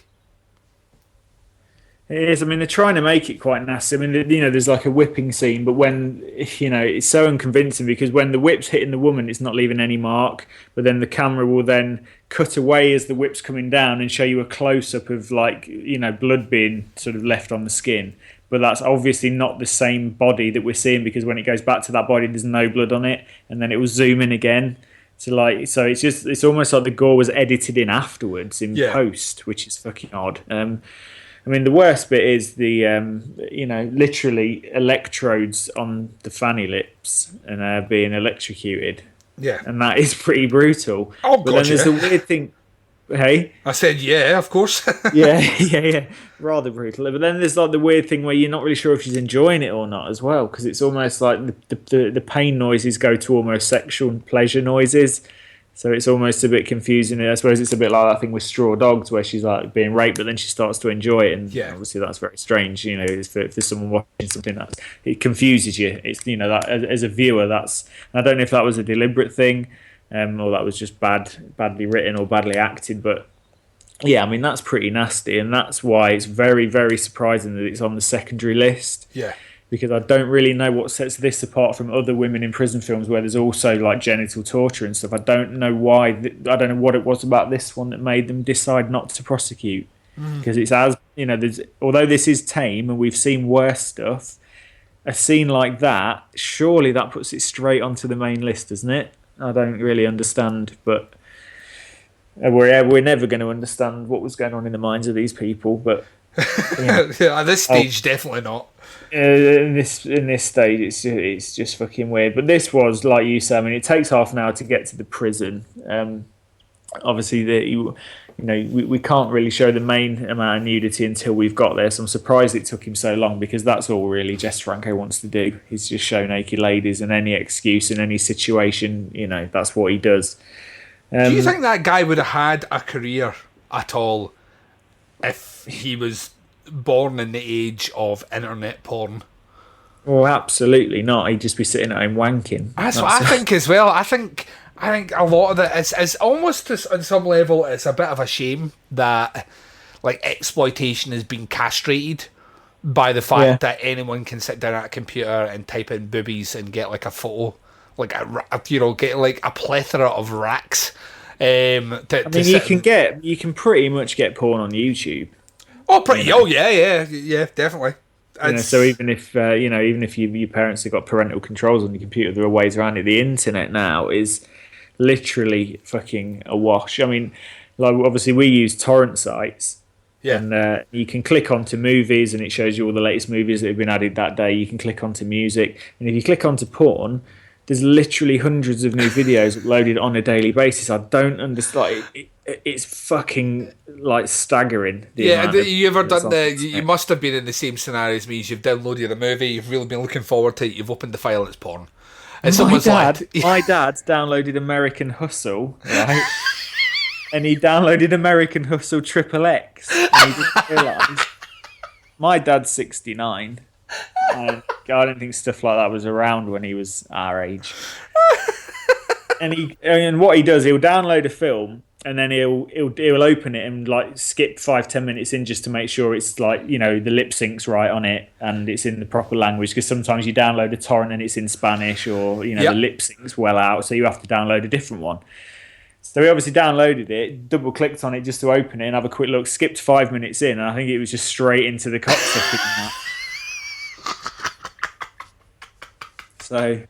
It is. I mean, they're trying to make it quite nasty. I mean, there's like a whipping scene, but when, it's so unconvincing because when the whip's hitting the woman, it's not leaving any mark. But then the camera will then cut away as the whip's coming down and show you a close-up of blood being sort of left on the skin. But that's obviously not the same body that we're seeing because when it goes back to that body, there's no blood on it. And then it will zoom in again. So it's almost like the gore was edited in afterwards in post, which is fucking odd. I mean, the worst bit is the, literally electrodes on the fanny lips and being electrocuted. Yeah. And that is pretty brutal. Oh, but God, then there's the weird thing. Hey? I said, yeah, of course. yeah. Rather brutal. But then there's like the weird thing where you're not really sure if she's enjoying it or not as well, because it's almost like the pain noises go to almost sexual pleasure noises. So it's almost a bit confusing. I suppose it's a bit like that thing with Straw Dogs where she's like being raped, but then she starts to enjoy it. And obviously that's very strange. For someone watching something it confuses you. It's that as a viewer, and I don't know if that was a deliberate thing, or that was just badly written or badly acted. But yeah, I mean that's pretty nasty, and that's why it's very, very surprising that it's on the secondary list. Yeah. Because I don't really know what sets this apart from other women in prison films where there's also like genital torture and stuff. I don't know why. I don't know what it was about this one that made them decide not to prosecute. Because it's although this is tame and we've seen worse stuff, a scene like that, surely that puts it straight onto the main list, doesn't it? I don't really understand, but we're never going to understand what was going on in the minds of these people. But at this stage, definitely not. In this stage, it's just fucking weird. But this was, like you said, I mean, it takes half an hour to get to the prison. Obviously, we can't really show the main amount of nudity until we've got there. So I'm surprised it took him so long because that's all really Jess Franco wants to do. He's just show naked ladies in any excuse in any situation. That's what he does. Do you think that guy would have had a career at all if he was born in the age of internet porn? Well, absolutely not. He'd just be sitting at home wanking. That's what I think as well. I think a lot of it is almost on some level it's a bit of a shame that like exploitation has been castrated by the fact that anyone can sit down at a computer and type in boobies and get like a photo, like get like a plethora of racks. You can pretty much get porn on YouTube. Oh, pretty! Oh, yeah, definitely. So even if your parents have got parental controls on your computer, there are ways around it. The internet now is literally fucking awash. I mean, like obviously we use torrent sites, Yeah. And you can click onto movies and it shows you all the latest movies that have been added that day. You can click onto music. And if you click onto porn, there's literally hundreds of new videos uploaded on a daily basis. I don't understand. It's fucking like staggering. Yeah, you ever done you must have been in the same scenario as me. You've downloaded a movie, you've really been looking forward to it, you've opened the file and it's porn. And my dad downloaded American Hustle, right? And he downloaded American Hustle XXX. And he didn't realise. My dad's 69. I don't think stuff like that was around when he was our age. And what he does, he'll download a film and then he'll open it and like skip 5-10 minutes in just to make sure it's like, you know, the lip sync's right on it and it's in the proper language, because sometimes you download a torrent and it's in Spanish, or you know, the lip sync's well out, so you have to download a different one. So he obviously downloaded it, double clicked on it just to open it and have a quick look, skipped 5 minutes in, and I think it was just straight into the cocksucking. So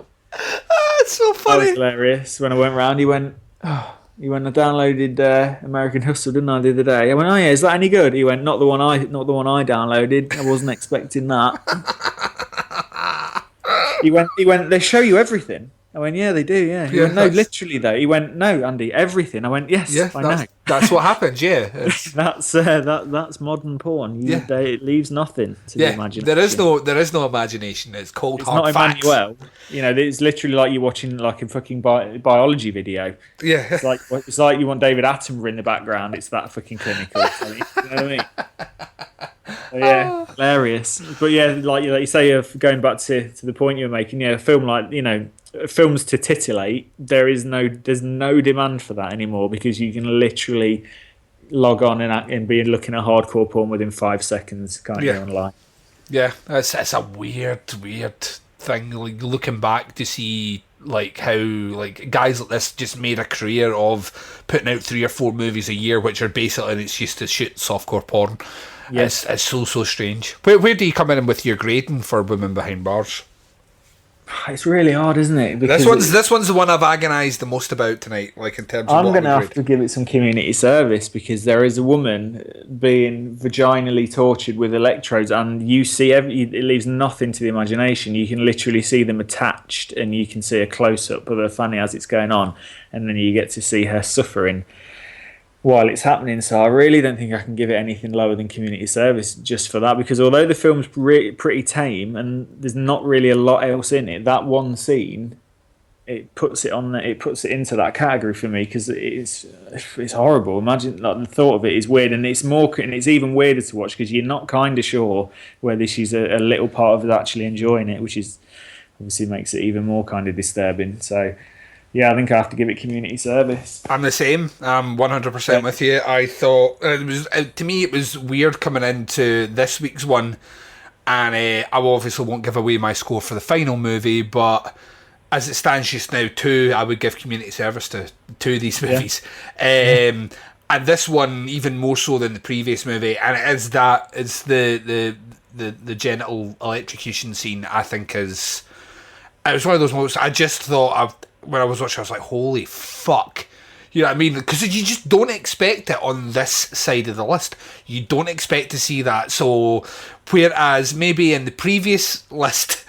it's so funny. That was hilarious. When I went round, he went, I downloaded American Hustle, didn't I, the other day? I went, oh yeah, is that any good? He went, not the one I downloaded. I wasn't expecting that. He went, they show you everything. I went, yeah, they do, yeah. He went, no, literally though. He went, no, Andy, everything. I went, yes, I know. That's what happens, yeah. That's modern porn. It leaves nothing to the imagination. There is no imagination. It's cold hard facts. It's not Emmanuel. You know, it's literally like you're watching like a fucking biology video. Yeah. It's like you want David Attenborough in the background. It's that fucking clinical. You know what I mean? So, yeah, hilarious. But yeah, like you say, going back to the point you were making, yeah, a film like, you know, films to titillate, there's no demand for that anymore, because you can literally log on and be looking at hardcore porn within 5 seconds, can't you, online? Yeah, it's a weird thing, like looking back to see like how like guys like this just made a career of putting out 3 or 4 movies a year, which are basically an excuse to shoot softcore porn. Yes. It's so strange. Where do you come in with your grading for Women Behind Bars? It's really hard, isn't it? Because this one's the one I've agonised the most about tonight. Like in terms of, I'm going to have to give it some community service, because there is a woman being vaginally tortured with electrodes, and you see it leaves nothing to the imagination. You can literally see them attached, and you can see a close up of her fanny as it's going on, and then you get to see her suffering while it's happening. So I really don't think I can give it anything lower than community service just for that, because although the film's pretty tame and there's not really a lot else in it, that one scene, it puts it into that category for me, because it's horrible. Imagine, like, the thought of it is weird, and it's even weirder to watch because you're not kind of sure whether she's a little part of actually enjoying it, which is obviously makes it even more kind of disturbing. So yeah, I think I have to give it community service. I'm the same. I'm 100% with you. I thought to me it was weird coming into this week's one, and I obviously won't give away my score for the final movie, but as it stands just now, I would give community service to 2 of these movies. And this one even more so than the previous movie, and it's the genital electrocution scene. I think it was one of those moments. I just thought when I was watching, I was like, holy fuck. You know what I mean? Because you just don't expect it on this side of the list. You don't expect to see that. So, whereas maybe in the previous list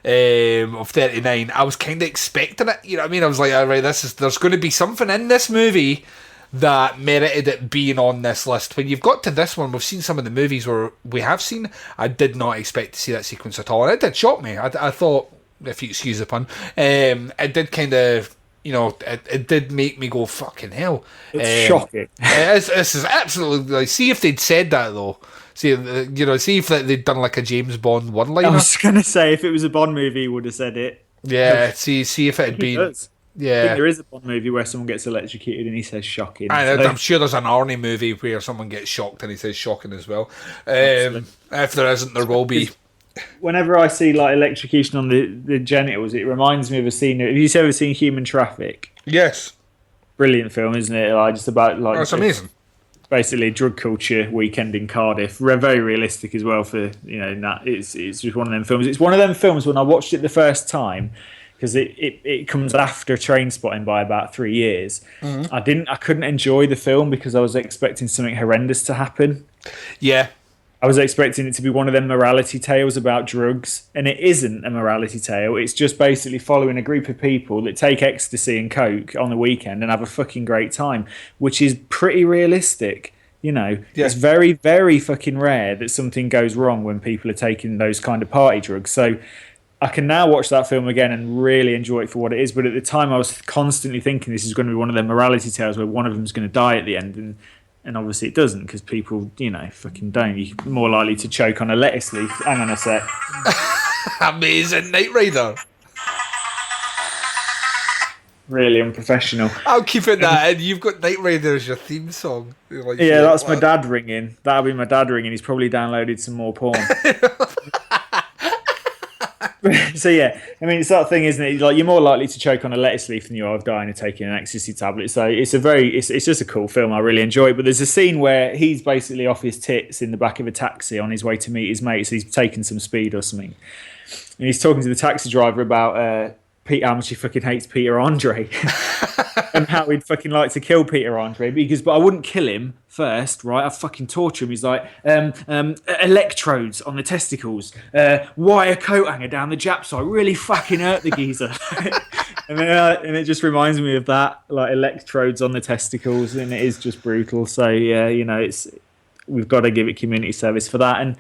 of 39, I was kind of expecting it. You know what I mean? I was like, all right, there's going to be something in this movie that merited it being on this list. When you've got to this one, we've seen some of the movies where we have seen, I did not expect to see that sequence at all. And it did shock me. I thought, if you excuse the pun, it did kind of, you know, it did make me go, fucking hell. It's shocking. This is absolutely, like, see if they'd said that though. See if they'd done like a James Bond one-liner. I was going to say, if it was a Bond movie, he would have said it. Yeah, see if it had been. Does. Yeah, I think there is a Bond movie where someone gets electrocuted and he says shocking. I'm sure there's an Arnie movie where someone gets shocked and he says shocking as well. If there isn't, there will be. Whenever I see like electrocution on the genitals, it reminds me of a scene. Have you ever seen Human Traffic? Yes. Brilliant film, isn't it? Like, just about like, that's amazing. Basically, drug culture weekend in Cardiff. Very realistic as well. For, you know, that it's just one of them films. It's one of them films when I watched it the first time, because it comes after Trainspotting by about 3 years. Mm-hmm. I couldn't enjoy the film because I was expecting something horrendous to happen. Yeah. I was expecting it to be one of them morality tales about drugs, and it isn't a morality tale. It's just basically following a group of people that take ecstasy and coke on the weekend and have a fucking great time, which is pretty realistic. You know, It's very, very fucking rare that something goes wrong when people are taking those kind of party drugs. So I can now watch that film again and really enjoy it for what it is. But at the time, I was constantly thinking this is going to be one of them morality tales where one of them is going to die at the end, and obviously it doesn't, because people, fucking don't. You're more likely to choke on a lettuce leaf. Hang on a sec. Amazing Knight Rider. Really unprofessional. I'll keep it that, and you've got Knight Rider as your theme song. Like, yeah, that's my dad ringing. That'll be my dad ringing. He's probably downloaded some more porn. So yeah, I mean, it's that thing, isn't it? Like, you're more likely to choke on a lettuce leaf than you are of dying of taking an ecstasy tablet. So it's just a cool film. I really enjoy it. But there's a scene where he's basically off his tits in the back of a taxi on his way to meet his mates. He's taking some speed or something, and he's talking to the taxi driver about how much he fucking hates Peter Andre and how he'd fucking like to kill Peter Andre. But I wouldn't kill him first, right? I'd fucking torture him. He's like, electrodes on the testicles, wire coat hanger down the Jap side, really fucking hurt the geezer. and it just reminds me of that, like electrodes on the testicles, and it is just brutal. So yeah, we've got to give it community service for that. And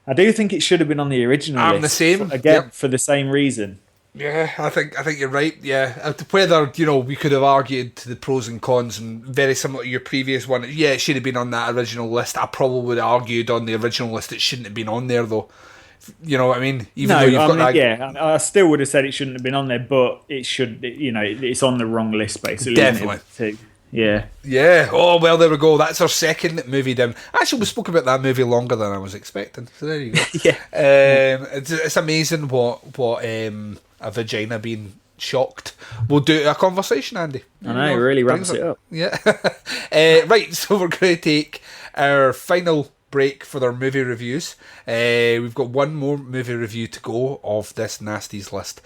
I do think it should have been on the original list. The same. For the same reason. Yeah, I think you're right. Yeah, whether we could have argued the pros and cons, and very similar to your previous one. Yeah, it should have been on that original list. I probably would have argued on the original list it shouldn't have been on there, though. You know what I mean? I still would have said it shouldn't have been on there, but it should. It's on the wrong list basically. Definitely. Yeah. Yeah. Oh well, there we go. That's our second movie down. Actually, we spoke about that movie longer than I was expecting. So there you go. Yeah. It's amazing what a vagina being shocked will do to a conversation, Andy. I know, it really ramps it up. Yeah. Right, so we're going to take our final break for our movie reviews. We've got one more movie review to go of this Nasties list.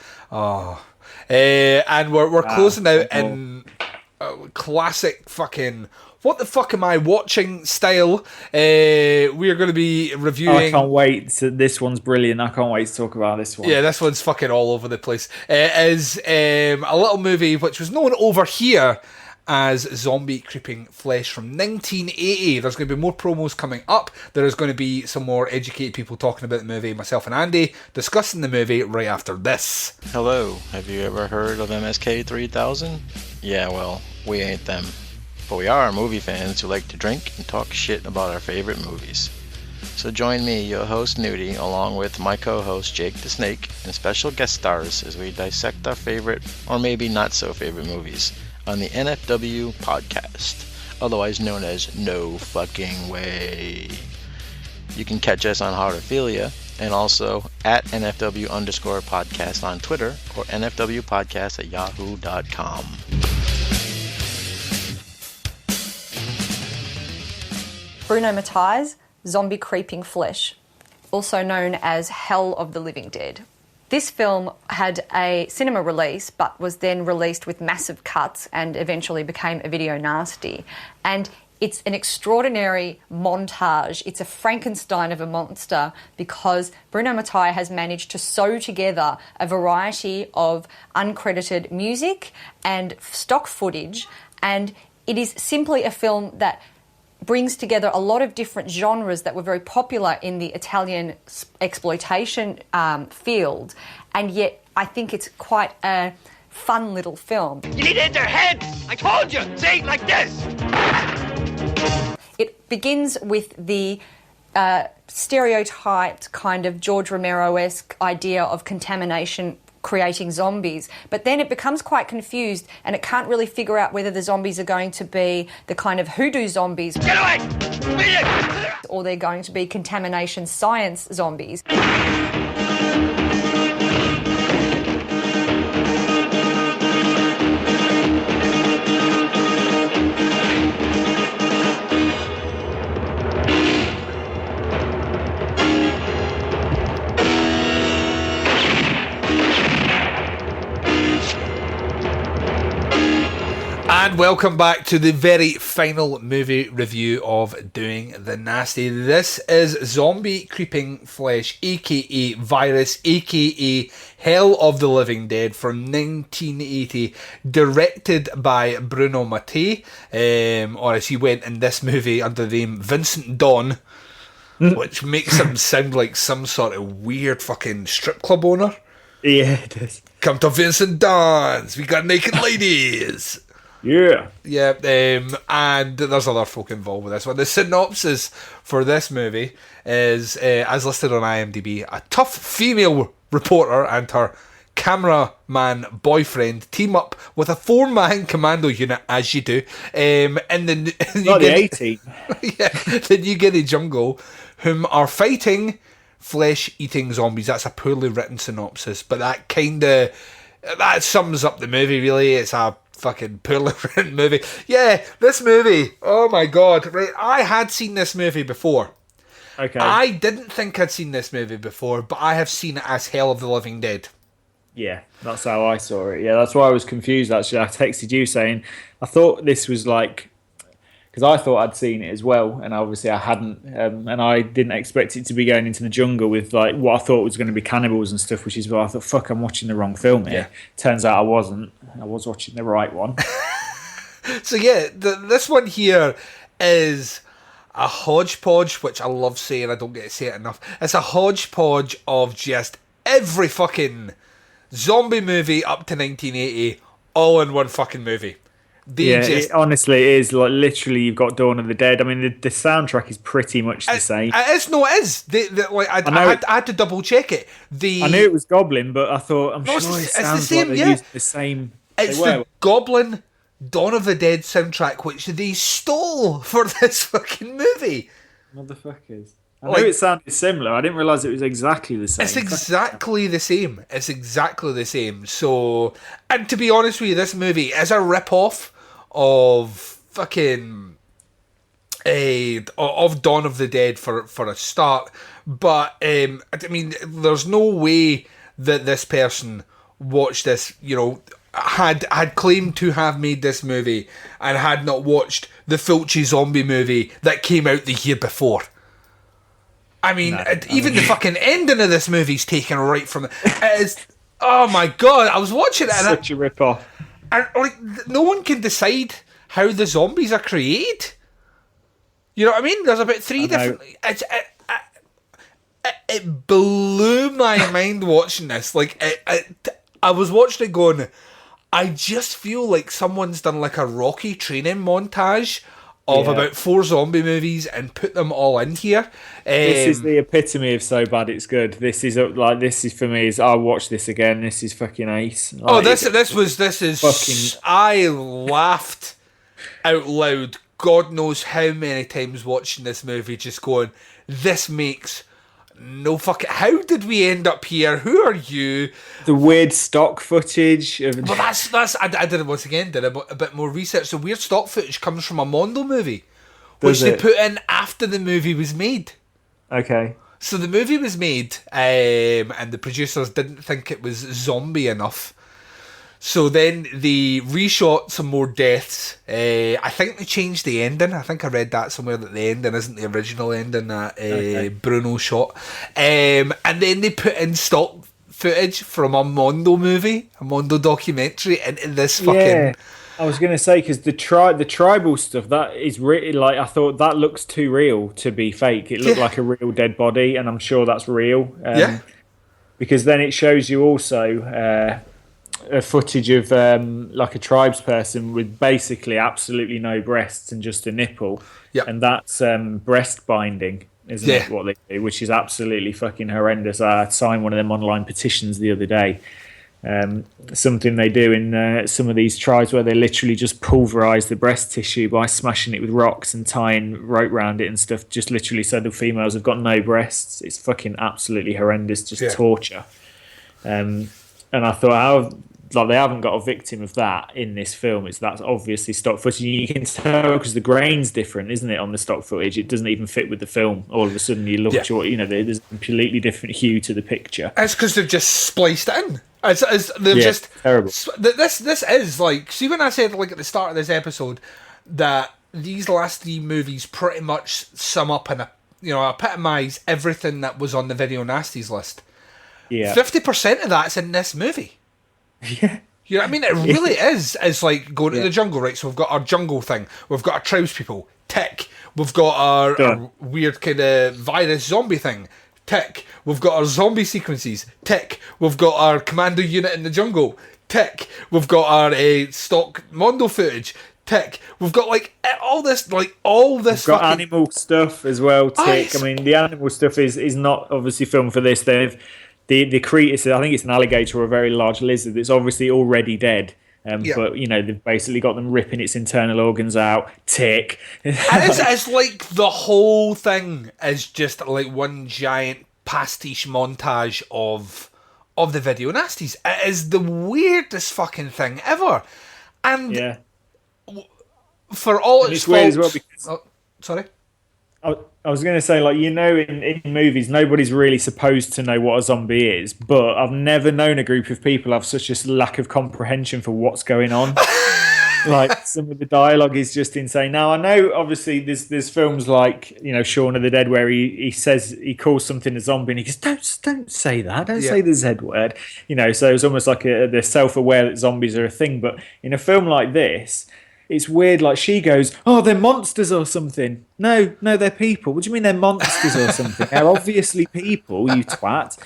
And we're closing out in classic fucking what the fuck am I watching style. We are going to be reviewing... I can't wait. This one's brilliant. I can't wait to talk about this one. Yeah, this one's fucking all over the place. It is a little movie which was known over here as Zombie Creeping Flesh from 1980. There's going to be more promos coming up. There is going to be some more educated people talking about the movie. Myself and Andy discussing the movie right after this. Hello, have you ever heard of MSK 3000? Yeah, well, we ain't them. But we are movie fans who like to drink and talk shit about our favorite movies. So join me, your host Nudie, along with my co-host Jake the Snake, and special guest stars as we dissect our favorite, or maybe not so favorite movies, on the NFW podcast, otherwise known as No Fucking Way. You can catch us on Heartophilia, and also at NFW_podcast on Twitter, or NFWpodcast@yahoo.com. Bruno Mattei's Zombie Creeping Flesh, also known as Hell of the Living Dead. This film had a cinema release, but was then released with massive cuts and eventually became a video nasty. And it's an extraordinary montage. It's a Frankenstein of a monster because Bruno Mattei has managed to sew together a variety of uncredited music and stock footage, and it is simply a film that brings together a lot of different genres that were very popular in the Italian exploitation field, and yet I think it's quite a fun little film. You need to hit their heads! I told you! See, like this! It begins with the stereotyped kind of George Romero-esque idea of contamination creating zombies, but then it becomes quite confused and it can't really figure out whether the zombies are going to be the kind of hoodoo zombies. Get away! Or they're going to be contamination science zombies. And welcome back to the very final movie review of Doing the Nasty. This is Zombie Creeping Flesh, aka Virus, aka Hell of the Living Dead from 1980, directed by Bruno Mattei, or as he went in this movie under the name Vincent Dawn, which makes him sound like some sort of weird fucking strip club owner. Yeah, it does. Come to Vincent Dawn's, we got naked ladies. Yeah. Yeah, and there's other folk involved with this one. The synopsis for this movie is, as listed on IMDb, a tough female reporter and her cameraman boyfriend team up with a 4-man commando unit, as you do, in the Not the A-Team. Yeah, the New Guinea jungle, whom are fighting flesh-eating zombies. That's a poorly written synopsis, but that sums up the movie, really. It's a fucking poorly written movie. Yeah, this movie, oh my god. Right, I had seen this movie before. Okay. I didn't think I'd seen this movie before, but I have seen it as Hell of the Living Dead. Yeah, that's how I saw it. Yeah, that's why I was confused, actually. I texted you saying, I thought this was like... Because I thought I'd seen it as well, and obviously I hadn't, and I didn't expect it to be going into the jungle with like what I thought was going to be cannibals and stuff, which is why I thought, fuck, I'm watching the wrong film here. Yeah. Turns out I wasn't. I was watching the right one. So yeah, this one here is a hodgepodge, which I love saying, I don't get to say it enough. It's a hodgepodge of just every fucking zombie movie up to 1980, all in one fucking movie. Honestly, it is like literally you've got Dawn of the Dead. I mean, the soundtrack is pretty much the same. It is. I had to double check it. I knew it was Goblin, but I thought it it's sounds the same. like they used the same. It's the Goblin Dawn of the Dead soundtrack, which they stole for this fucking movie. Motherfuckers. I knew it sounded similar. I didn't realise it was exactly the same. It's exactly the same. It's exactly the same. So, and to be honest with you, this movie is a rip-off of fucking of Dawn of the Dead for a start. But I mean, there's no way that this person watched this, had claimed to have made this movie and had not watched the Fulci zombie movie that came out the year before. I mean, even the fucking ending of this movie's taken right from it. It is, oh my god, I was watching it and such a rip-off. And no one can decide how the zombies are created. You know what I mean? There's about 3 different... It blew my mind watching this. I was watching it going, I just feel like someone's done like a Rocky training montage of about 4 zombie movies and put them all in here. This is the epitome of so bad it's good. This is for me. I'll watch this again. This is fucking ace. This is fucking. I laughed out loud. God knows how many times watching this movie, just going, this makes no fucking. How did we end up here? Who are you? The weird stock footage. But that's. I did a bit more research. The weird stock footage comes from a Mondo movie, which they put in after the movie was made. Okay. So the movie was made, and the producers didn't think it was zombie enough. So then they reshot some more deaths. I think they changed the ending. I think I read that somewhere that the ending isn't the original ending that Bruno shot. And then they put in stock footage from a Mondo movie, a Mondo documentary, into this fucking... Yeah, I was going to say, because the tribal stuff, that is really, like, I thought that looks too real to be fake. It looked like a real dead body, and I'm sure that's real. Because then it shows you also... a footage of like a tribes person with basically absolutely no breasts and just a nipple, and that's breast binding, isn't it? What they do, which is absolutely fucking horrendous. I signed one of them online petitions the other day. Something they do in some of these tribes where they literally just pulverize the breast tissue by smashing it with rocks and tying rope around it and stuff, just literally so the females have got no breasts. It's fucking absolutely horrendous, just torture. And I thought, they haven't got a victim of that in this film. That's obviously stock footage. You can tell because the grain's different, isn't it, on the stock footage? It doesn't even fit with the film. All of a sudden, you look at there's a completely different hue to the picture. It's because they've just spliced it in. They're just terrible. This is like, see when I said like at the start of this episode that these last 3 movies pretty much sum up and epitomise everything that was on the Video Nasties list. Yeah, 50% of that's in this movie. Yeah. You know what I mean? It really is. It's like going to the jungle, right? So we've got our jungle thing. We've got our tribes people. Tick. We've got our weird kind of virus zombie thing. Tick. We've got our zombie sequences. Tick. We've got our commando unit in the jungle. Tick. We've got our stock Mondo footage. Tick. We've got all this. We've got animal stuff as well. Tick. I mean, the animal stuff is not obviously filmed for this. The creature, I think it's an alligator or a very large lizard that's obviously already dead. But, they've basically got them ripping its internal organs out. Tick. It's like the whole thing is just like one giant pastiche montage of the Video Nasties. It is the weirdest fucking thing ever. And for all its weird as faults... well because... sorry? I was going to say, in movies, nobody's really supposed to know what a zombie is, but I've never known a group of people have such a lack of comprehension for what's going on. Some of the dialogue is just insane. Now, I know, obviously, there's films like, Shaun of the Dead, where he calls something a zombie, and he goes, don't say that, don't say the Z word. So it's almost like they're self-aware that zombies are a thing, but in a film like this... It's weird, she goes, oh, they're monsters or something. No, they're people. What do you mean they're monsters or something? They're obviously people, you twat.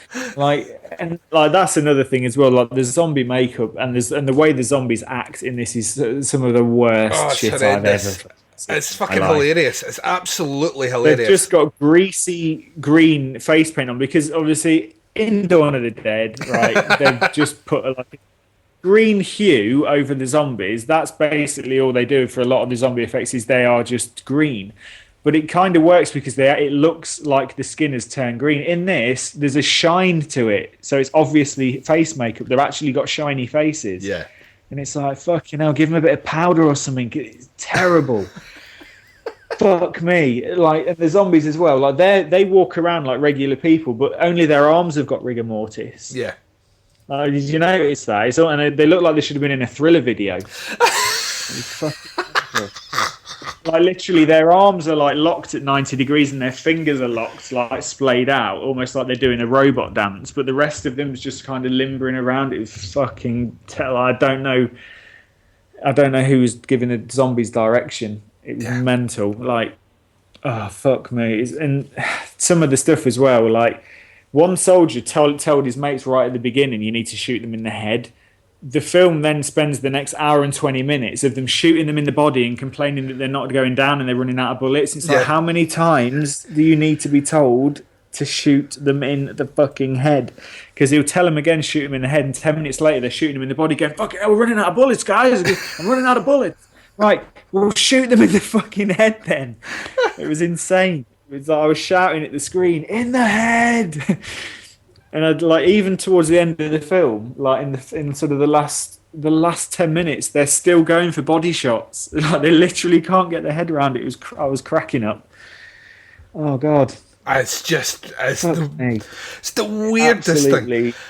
That's another thing as well. The zombie makeup and the way the zombies act in this is some of the worst shit I've ever seen. It's fucking hilarious. It's absolutely hilarious. They've just got greasy green face paint on because obviously in Dawn of the Dead, right, they've just put a green hue over the zombies. That's basically all they do for a lot of the zombie effects is they are just green. But it kind of works because it looks like the skin has turned green. In this, there's a shine to it. So it's obviously face makeup. They've actually got shiny faces. Yeah. And it's like, fucking hell, give them a bit of powder or something. It's terrible. Fuck me. And the zombies as well. They walk around like regular people, but only their arms have got rigor mortis. Yeah. Did you notice that? And they look like they should have been in a Thriller video. Literally, their arms are locked at 90 degrees and their fingers are locked, splayed out, almost like they're doing a robot dance. But the rest of them is just kind of limbering around. It was fucking. I don't know who was giving the zombies direction. It was mental. Oh fuck me! And some of the stuff as well, one soldier told his mates right at the beginning, you need to shoot them in the head. The film then spends the next hour and 20 minutes of them shooting them in the body and complaining that they're not going down and they're running out of bullets. It's how many times do you need to be told to shoot them in the fucking head? Because he'll tell them again, shoot them in the head, and 10 minutes later they're shooting them in the body going, fuck it, we're running out of bullets, guys. I'm running out of bullets. Right, we'll shoot them in the fucking head then. It was insane. It was I was shouting at the screen, in the head, and I'd even towards the end of the film, in sort of the last 10 minutes, they're still going for body shots. They literally can't get their head around it. I was cracking up. Oh god, it's the weirdest Absolutely. thing.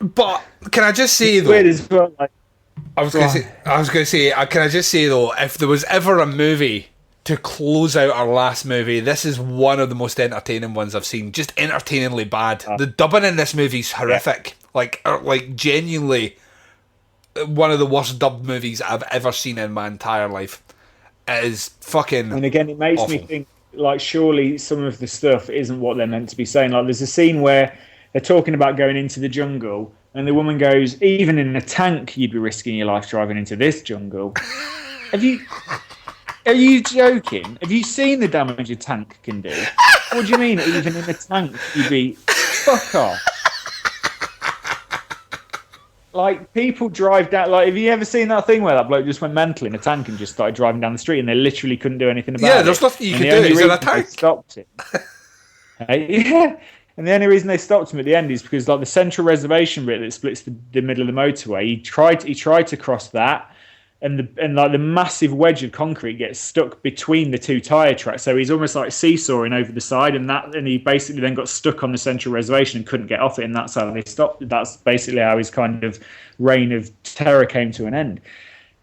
But can I just say though? Weird as well. I was going to say. Can I just say though, if there was ever a movie to close out our last movie, this is one of the most entertaining ones I've seen. Just entertainingly bad. The dubbing in this movie is horrific. Genuinely one of the worst dubbed movies I've ever seen in my entire life. It is fucking. And again, it makes me think surely some of the stuff isn't what they're meant to be saying. There's a scene where they're talking about going into the jungle, and the woman goes, "Even in a tank, you'd be risking your life driving into this jungle." Are you joking? Have you seen the damage a tank can do? What do you mean, even in a tank, you'd be... Fuck off. People drive down... have you ever seen that thing where that bloke just went mental in a tank and just started driving down the street and they literally couldn't do anything about it? Yeah, there's nothing you can do. He's in a tank. They stopped it. Yeah. And the only reason they stopped him at the end is because the central reservation bit that splits the middle of the motorway, he tried to cross that, and like the massive wedge of concrete gets stuck between the two tire tracks, so he's almost like seesawing over the side, and he basically then got stuck on the central reservation and couldn't get off it, and that's how they stopped. That's basically how his kind of reign of terror came to an end.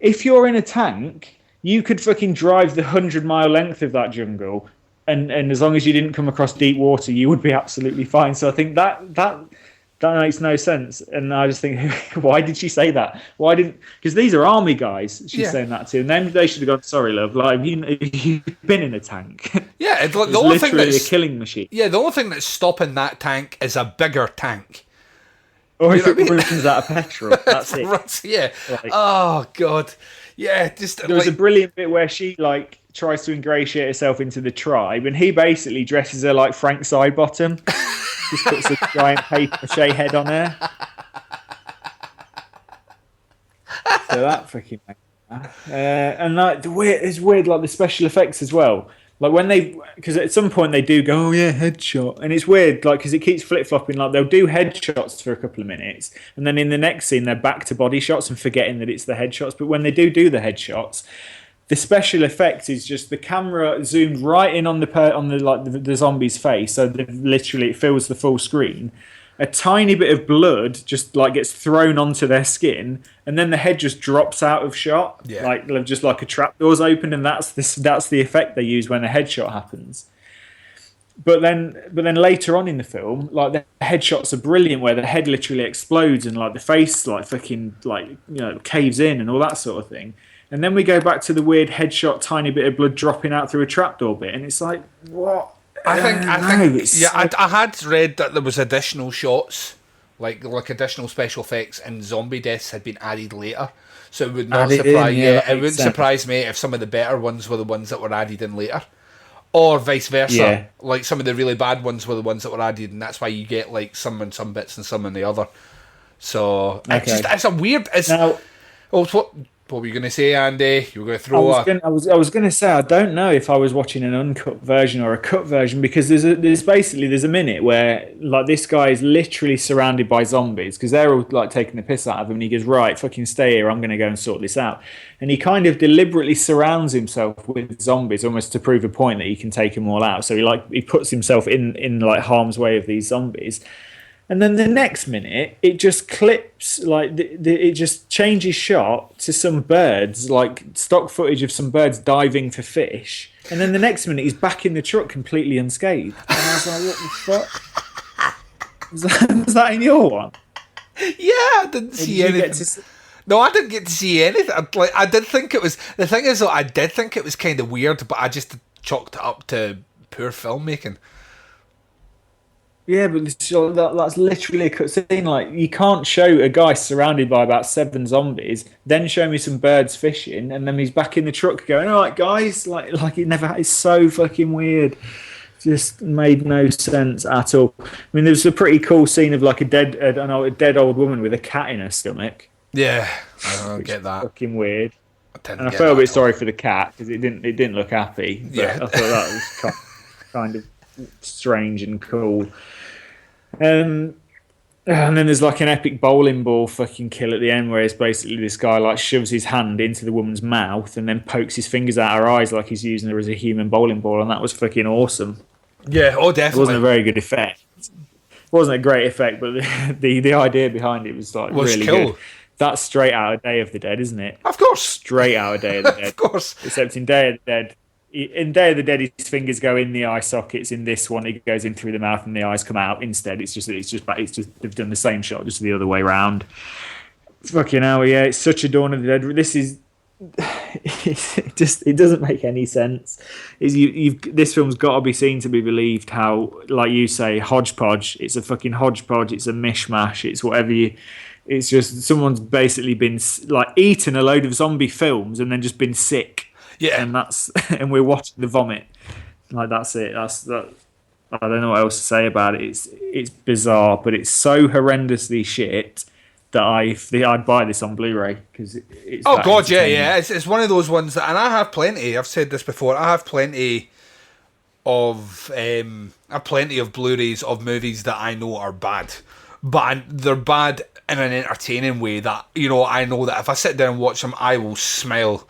If you're in a tank, you could fucking drive the 100-mile length of that jungle, and as long as you didn't come across deep water, you would be absolutely fine. So I think that makes no sense. And I just think, why did she say that? Why didn't? Because these are army guys she's saying that to, and then they should have gone, sorry, love, like you've been in a tank. Yeah, it's like, the only thing that's a killing machine. Yeah, the only thing that's stopping that tank is a bigger tank. Or if it runs out of petrol, that's it. Yeah. Like, oh God. Yeah. Just there was a brilliant bit where she like tries to ingratiate herself into the tribe, and he basically dresses her like Frank Sidebottom. Just puts a giant paper mache head on her. So that freaking and like it's weird, like the special effects as well. Like when because at some point they do go, oh yeah, headshot, and it's weird, like because it keeps flip flopping. Like they'll do headshots for a couple of minutes, and then in the next scene they're back to body shots and forgetting that it's the headshots. But when they do the headshots, the special effect is just the camera zoomed right in on the zombie's face, so literally it fills the full screen. A tiny bit of blood just like gets thrown onto their skin, and then the head just drops out of shot, like just like a trapdoor's open, and that's the effect they use when a headshot happens. But then later on in the film, like the headshots are brilliant, where the head literally explodes and like the face like fucking like caves in and all that sort of thing. And then we go back to the weird headshot, tiny bit of blood dropping out through a trapdoor bit, and it's like, what? I had read that there was additional shots, like additional special effects and zombie deaths had been added later. So it would not surprise it wouldn't surprise me if some of the better ones were the ones that were added in later, or vice versa. Yeah. Like some of the really bad ones were the ones that were added, and that's why you get like some in some bits and some in the other. So it's a weird. What were you going to say, Andy? You were going to throw I was going to say, I don't know if I was watching an uncut version or a cut version, because there's a minute where like this guy is literally surrounded by zombies because they're all like taking the piss out of him, and he goes, right, fucking stay here, I'm going to go and sort this out. And he kind of deliberately surrounds himself with zombies almost to prove a point that he can take them all out. So he puts himself in like harm's way of these zombies. And then the next minute, it just clips, like, it just changes shot to some birds, like stock footage of some birds diving for fish. And then the next minute, he's back in the truck completely unscathed. And I was like, what the fuck? Was that in your one? Yeah, I didn't see anything. No, I didn't get to see anything. I did think it was... The thing is, though, I did think it was kind of weird, but I just chalked it up to poor filmmaking. Yeah, but that's literally a cutscene. Like, you can't show a guy surrounded by about 7 zombies, then show me some birds fishing, and then he's back in the truck going, all right, guys. Like it never... It's so fucking weird. Just made no sense at all. I mean, there was a pretty cool scene of like a dead old woman with a cat in her stomach. Yeah, I don't get that. Fucking weird. I felt a bit sorry for the cat because it didn't look happy. But yeah, I thought that was kind of strange and cool. And then there's like an epic bowling ball fucking kill at the end, where it's basically this guy like shoves his hand into the woman's mouth and then pokes his fingers out her eyes like he's using her as a human bowling ball, and that was fucking awesome. Yeah, oh definitely. It wasn't a very good effect. It wasn't a great effect, but the idea behind it was like really cool. Good. That's straight out of Day of the Dead, isn't it? Of course. Straight out of Day of the Dead. Of course. Except in Day of the Dead, his fingers go in the eye sockets. In this one, it goes in through the mouth and the eyes come out. Instead, it's just they've done the same shot, just the other way around. Fucking hell, yeah! It's such a Dawn of the Dead. It doesn't make any sense. This film's got to be seen to be believed. How, like you say, hodgepodge. It's a fucking hodgepodge. It's a mishmash. It's whatever you. It's just someone's basically been like eaten a load of zombie films and then just been sick. Yeah, and we're watching the vomit. Like that's it. That. I don't know what else to say about it. It's bizarre, but it's so horrendously shit that I'd buy this on Blu-ray because it's. Oh god, yeah. It's one of those ones that, and I have plenty. I've said this before. I have plenty of Blu-rays of movies that I know are bad. but they're bad in an entertaining way that, you know, I know that if I sit down and watch them, I will smile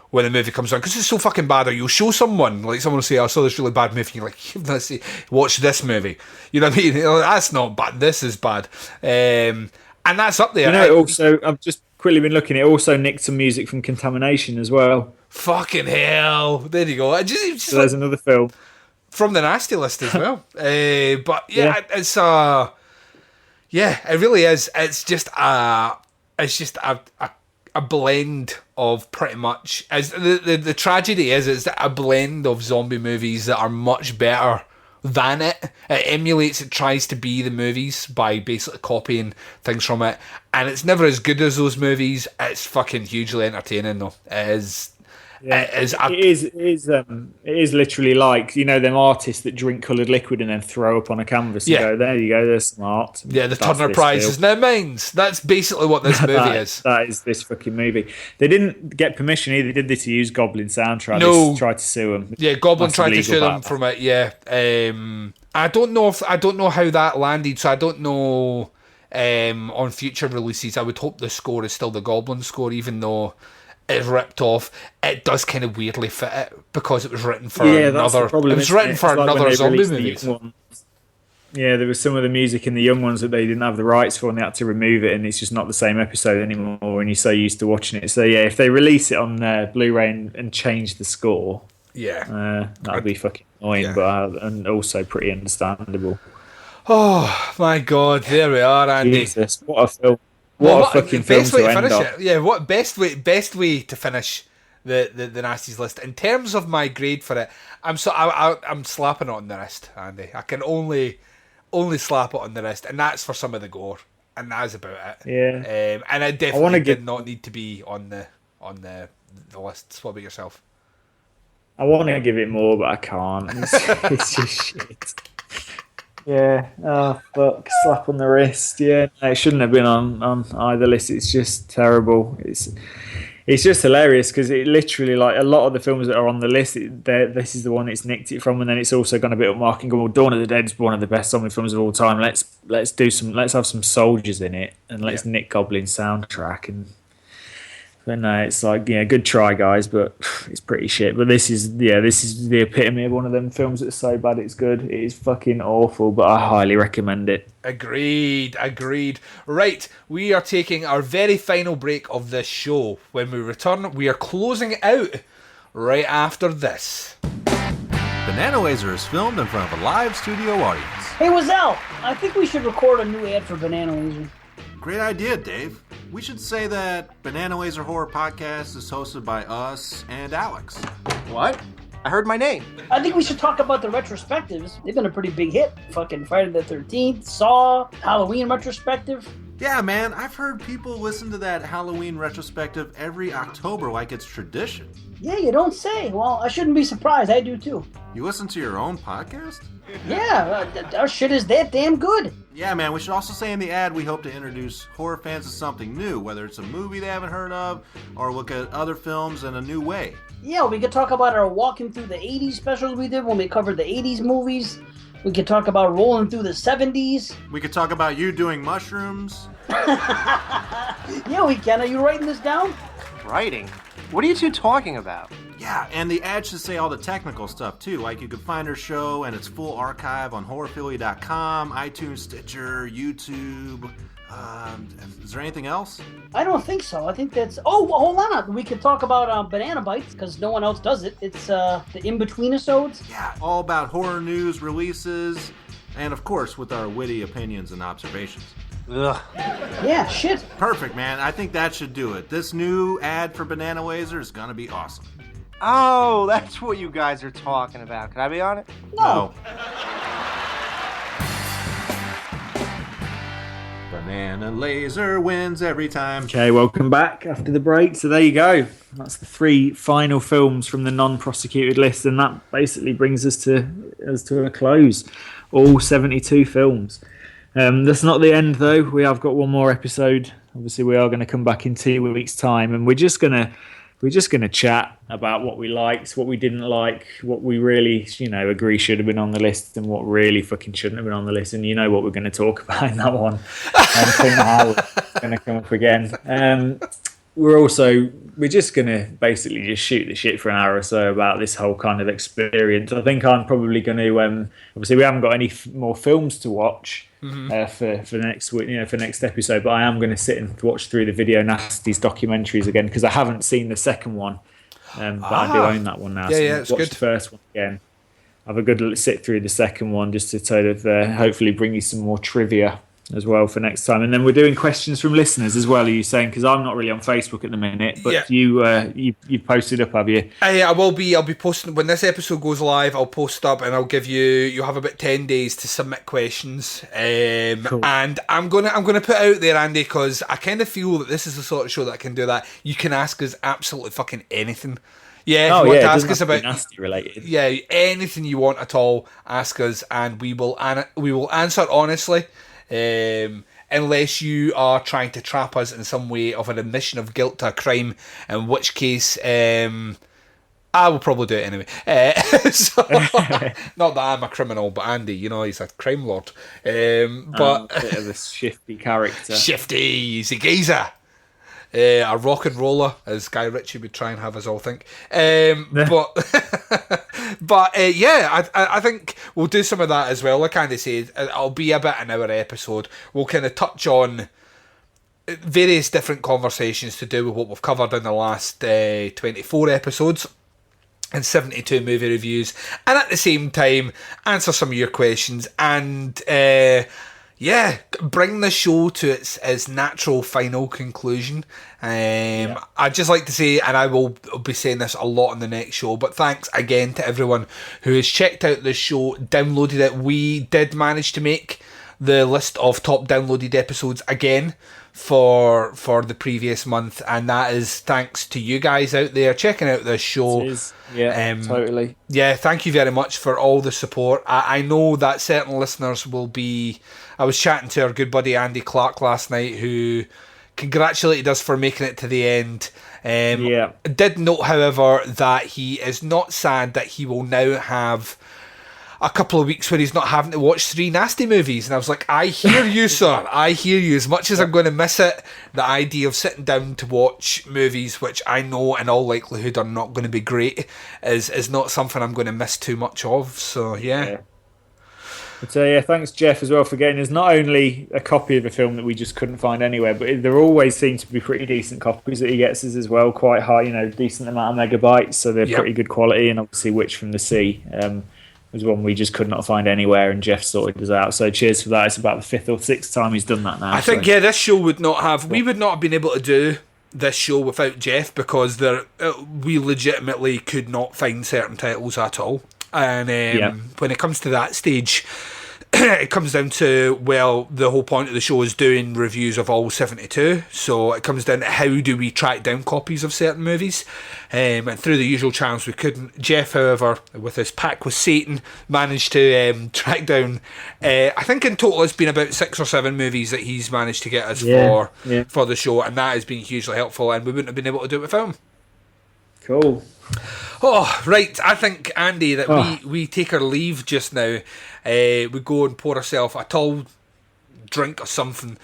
when the movie comes on, because it's so fucking bad. Or you'll show someone, like someone will say, I saw this really bad movie, you're like, let's see, watch this movie. You know what I mean? You know, that's not bad, this is bad. And that's up there. You know, also, I've just quickly been looking, it also nicked some music from Contamination as well. Fucking hell. There you go. So there's another film. From the nasty list as well. But yeah, it's it really is. It's just a blend of pretty much, as the tragedy is a blend of zombie movies that are much better than it. It emulates, it tries to be the movies by basically copying things from it, and it's never as good as those movies. It's fucking hugely entertaining though. It is literally like, you know, them artists that drink coloured liquid and then throw up on a canvas and go, there you go, there's some art. Yeah, the Turner Prize is now mine. That's basically what this movie is. That is this fucking movie. They didn't get permission either, did they, to use Goblin soundtrack? No. They tried to sue them. Yeah, Goblin tried to sue them from it, yeah. I don't know how that landed, so I don't know on future releases. I would hope the score is still the Goblin score, even though it's ripped off. It does kind of weirdly fit it because it was written for another. It was written for another zombie movie. Yeah, there was some of the music in the young ones that they didn't have the rights for, and they had to remove it, and it's just not the same episode anymore. And you're so used to watching it. So yeah, if they release it on Blu-ray and change the score, that'd be fucking annoying, but and also pretty understandable. Oh my God, there we are, Andy. Jesus, what a film! What a fucking film to end on. Yeah, what best way to finish the Nasties list. In terms of my grade for it, I'm slapping it on the wrist, Andy. I can only slap it on the wrist, and that's for some of the gore, and that's about it. Yeah. And it definitely did not need to be on the list. What about yourself? I want to give it more, but I can't. It's just shit. Yeah, oh fuck, slap on the wrist. Yeah, no, it shouldn't have been on either list. It's just terrible. It's just hilarious because it literally, like, a lot of the films that are on the list, this is the one it's nicked it from, and then it's also gone a bit upmarket and go, well, Dawn of the Dead is one of the best zombie films of all time. Let's have some soldiers in it, and let's nick Goblin's soundtrack. But no, it's like, yeah, good try, guys, but it's pretty shit. But this is the epitome of one of them films that's so bad it's good. It is fucking awful, but I highly recommend it. Agreed. Right, we are taking our very final break of this show. When we return, we are closing it out right after this. Banana Laser is filmed in front of a live studio audience. Hey, Wazelle, I think we should record a new ad for Banana Laser. Great idea, Dave. We should say that Banana Laser Horror Podcast is hosted by us and Alex. What? I heard my name. I think we should talk about the retrospectives. They've been a pretty big hit. Fucking Friday the 13th, Saw, Halloween retrospective. Yeah, man, I've heard people listen to that Halloween retrospective every October like it's tradition. Yeah, you don't say. Well, I shouldn't be surprised. I do too. You listen to your own podcast? Yeah, our shit is that damn good. Yeah, man, we should also say in the ad we hope to introduce horror fans to something new, whether it's a movie they haven't heard of, or look at other films in a new way. Yeah, we could talk about our walking through the 80s specials we did when we covered the 80s movies. We could talk about rolling through the 70s. We could talk about you doing mushrooms. Yeah, we can. Are you writing this down? Writing? What are you two talking about? Yeah, and the ad should say all the technical stuff too, like you can find our show and its full archive on horrorphilly.com, iTunes, Stitcher, YouTube. Is there anything else? I don't think so. I think that's... Oh, hold on. We could talk about Banana Bites, because no one else does it. It's the in-between-isodes. Yeah, all about horror news, releases, and of course with our witty opinions and observations. Ugh. Yeah, shit. Perfect, man. I think that should do it. This new ad for Banana Laser is gonna be awesome. Oh, that's what you guys are talking about. Can I be on it? No. Banana Laser wins every time. Okay, welcome back after the break. So there you go. That's the 3 final films from the non-prosecuted list, and that basically brings us to a close. All 72 films. That's not the end, though. We have got one more episode. Obviously, we are going to come back in 2 weeks' time, and we're just going to we're just going to chat about what we liked, what we didn't like, what we really, agree should have been on the list, and what really fucking shouldn't have been on the list. And you know what we're going to talk about in that one. And how we're going to come up again. We're just going to basically just shoot the shit for an hour or so about this whole kind of experience. I think I'm probably going to, obviously we haven't got any more films to watch for next week, for next episode, but I am going to sit and watch through the Video Nasties documentaries again, because I haven't seen the second one, but I do own that one now. It's watch good. The first one again. Have a good sit through the second one, just to sort of hopefully bring you some more trivia as well for next time. And then we're doing questions from listeners as well, are you saying? Because I'm not really on Facebook at the minute, but you've posted up, have you? I will be. I'll be posting when this episode goes live. I'll post up and I'll give you'll have about 10 days to submit questions. Cool. And I'm gonna put out there, Andy, because I kind of feel that this is the sort of show that can do that. You can ask us absolutely fucking anything. Yeah, if you want to ask us about nasty related. Yeah, anything you want at all, ask us, and we will answer honestly. Unless you are trying to trap us in some way of an admission of guilt to a crime, in which case I will probably do it anyway. Not that I'm a criminal, but Andy, he's a crime lord. But a bit of a shifty character. Shifty, he's a geezer. A rock and roller, as Guy Ritchie would try and have us all think. I think we'll do some of that as well. Like Andy said, it'll be about an hour episode. We'll kind of touch on various different conversations to do with what we've covered in the last 24 episodes and 72 movie reviews, and at the same time answer some of your questions and bring the show to its natural final conclusion. I'd just like to say, and I will be saying this a lot on the next show, but thanks again to everyone who has checked out this show, downloaded it. We did manage to make the list of top downloaded episodes again for the previous month, and that is thanks to you guys out there checking out this show. Totally. Yeah, thank you very much for all the support. I know that certain listeners will be... I was chatting to our good buddy Andy Clark last night, who congratulated us for making it to the end. Did note, however, that he is not sad that he will now have a couple of weeks where he's not having to watch 3 nasty movies. And I was like, I hear you, sir. I hear you. As much as I'm going to miss it, the idea of sitting down to watch movies, which I know in all likelihood are not going to be great, is not something I'm going to miss too much of. So, yeah. But thanks, Jeff, as well, for getting us not only a copy of a film that we just couldn't find anywhere, but there always seem to be pretty decent copies that he gets us as well, quite high, decent amount of megabytes, so they're pretty good quality. And obviously Witch from the Sea was one we just could not find anywhere, and Jeff sorted us out. So cheers for that. It's about the 5th or 6th time he's done that now. I think, this show would not have... We would not have been able to do this show without Jeff, because we legitimately could not find certain titles at all. And when it comes to that stage, it comes down to, the whole point of the show is doing reviews of all 72. So it comes down to how do we track down copies of certain movies. And through the usual channels we couldn't. Jeff, however, with his pact with Satan, managed to track down, I think in total it's been about 6 or 7 movies that he's managed to get us for the show. And that has been hugely helpful, and we wouldn't have been able to do it without him. Cool. Oh, right. I think, Andy, that we take our leave just now. We go and pour ourselves a tall drink or something.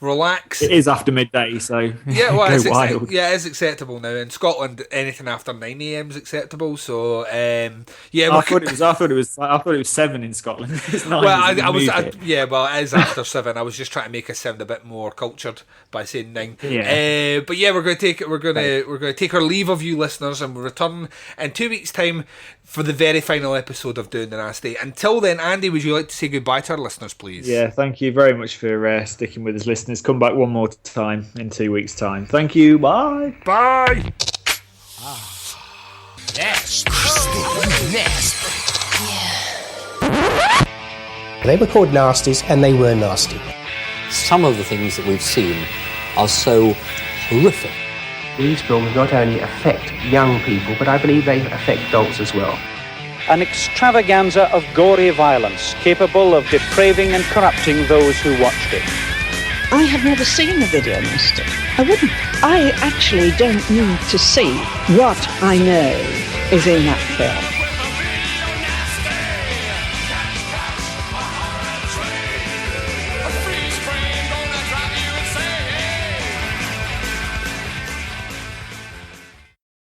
Relax. It is after midday, so it is acceptable now. In Scotland, anything after 9 a.m. is acceptable. So I thought it was 7 in Scotland. It's 9. It is after 7. I was just trying to make us sound a bit more cultured by saying 9. We're going to take our leave of you listeners, and we'll return in 2 weeks' time for the very final episode of Doing the Nasty. Until then, Andy, would you like to say goodbye to our listeners, please? Yeah, thank you very much for sticking with us, listeners. Come back one more time in 2 weeks' time. Thank you. Bye. Bye. Nasty. They were called Nasties, and they were nasty. Some of the things that we've seen are so horrific. These films not only affect young people, but I believe they affect adults as well. An extravaganza of gory violence capable of depraving and corrupting those who watched it. I have never seen a video nasty. I wouldn't. I actually don't need to see what I know is in that film.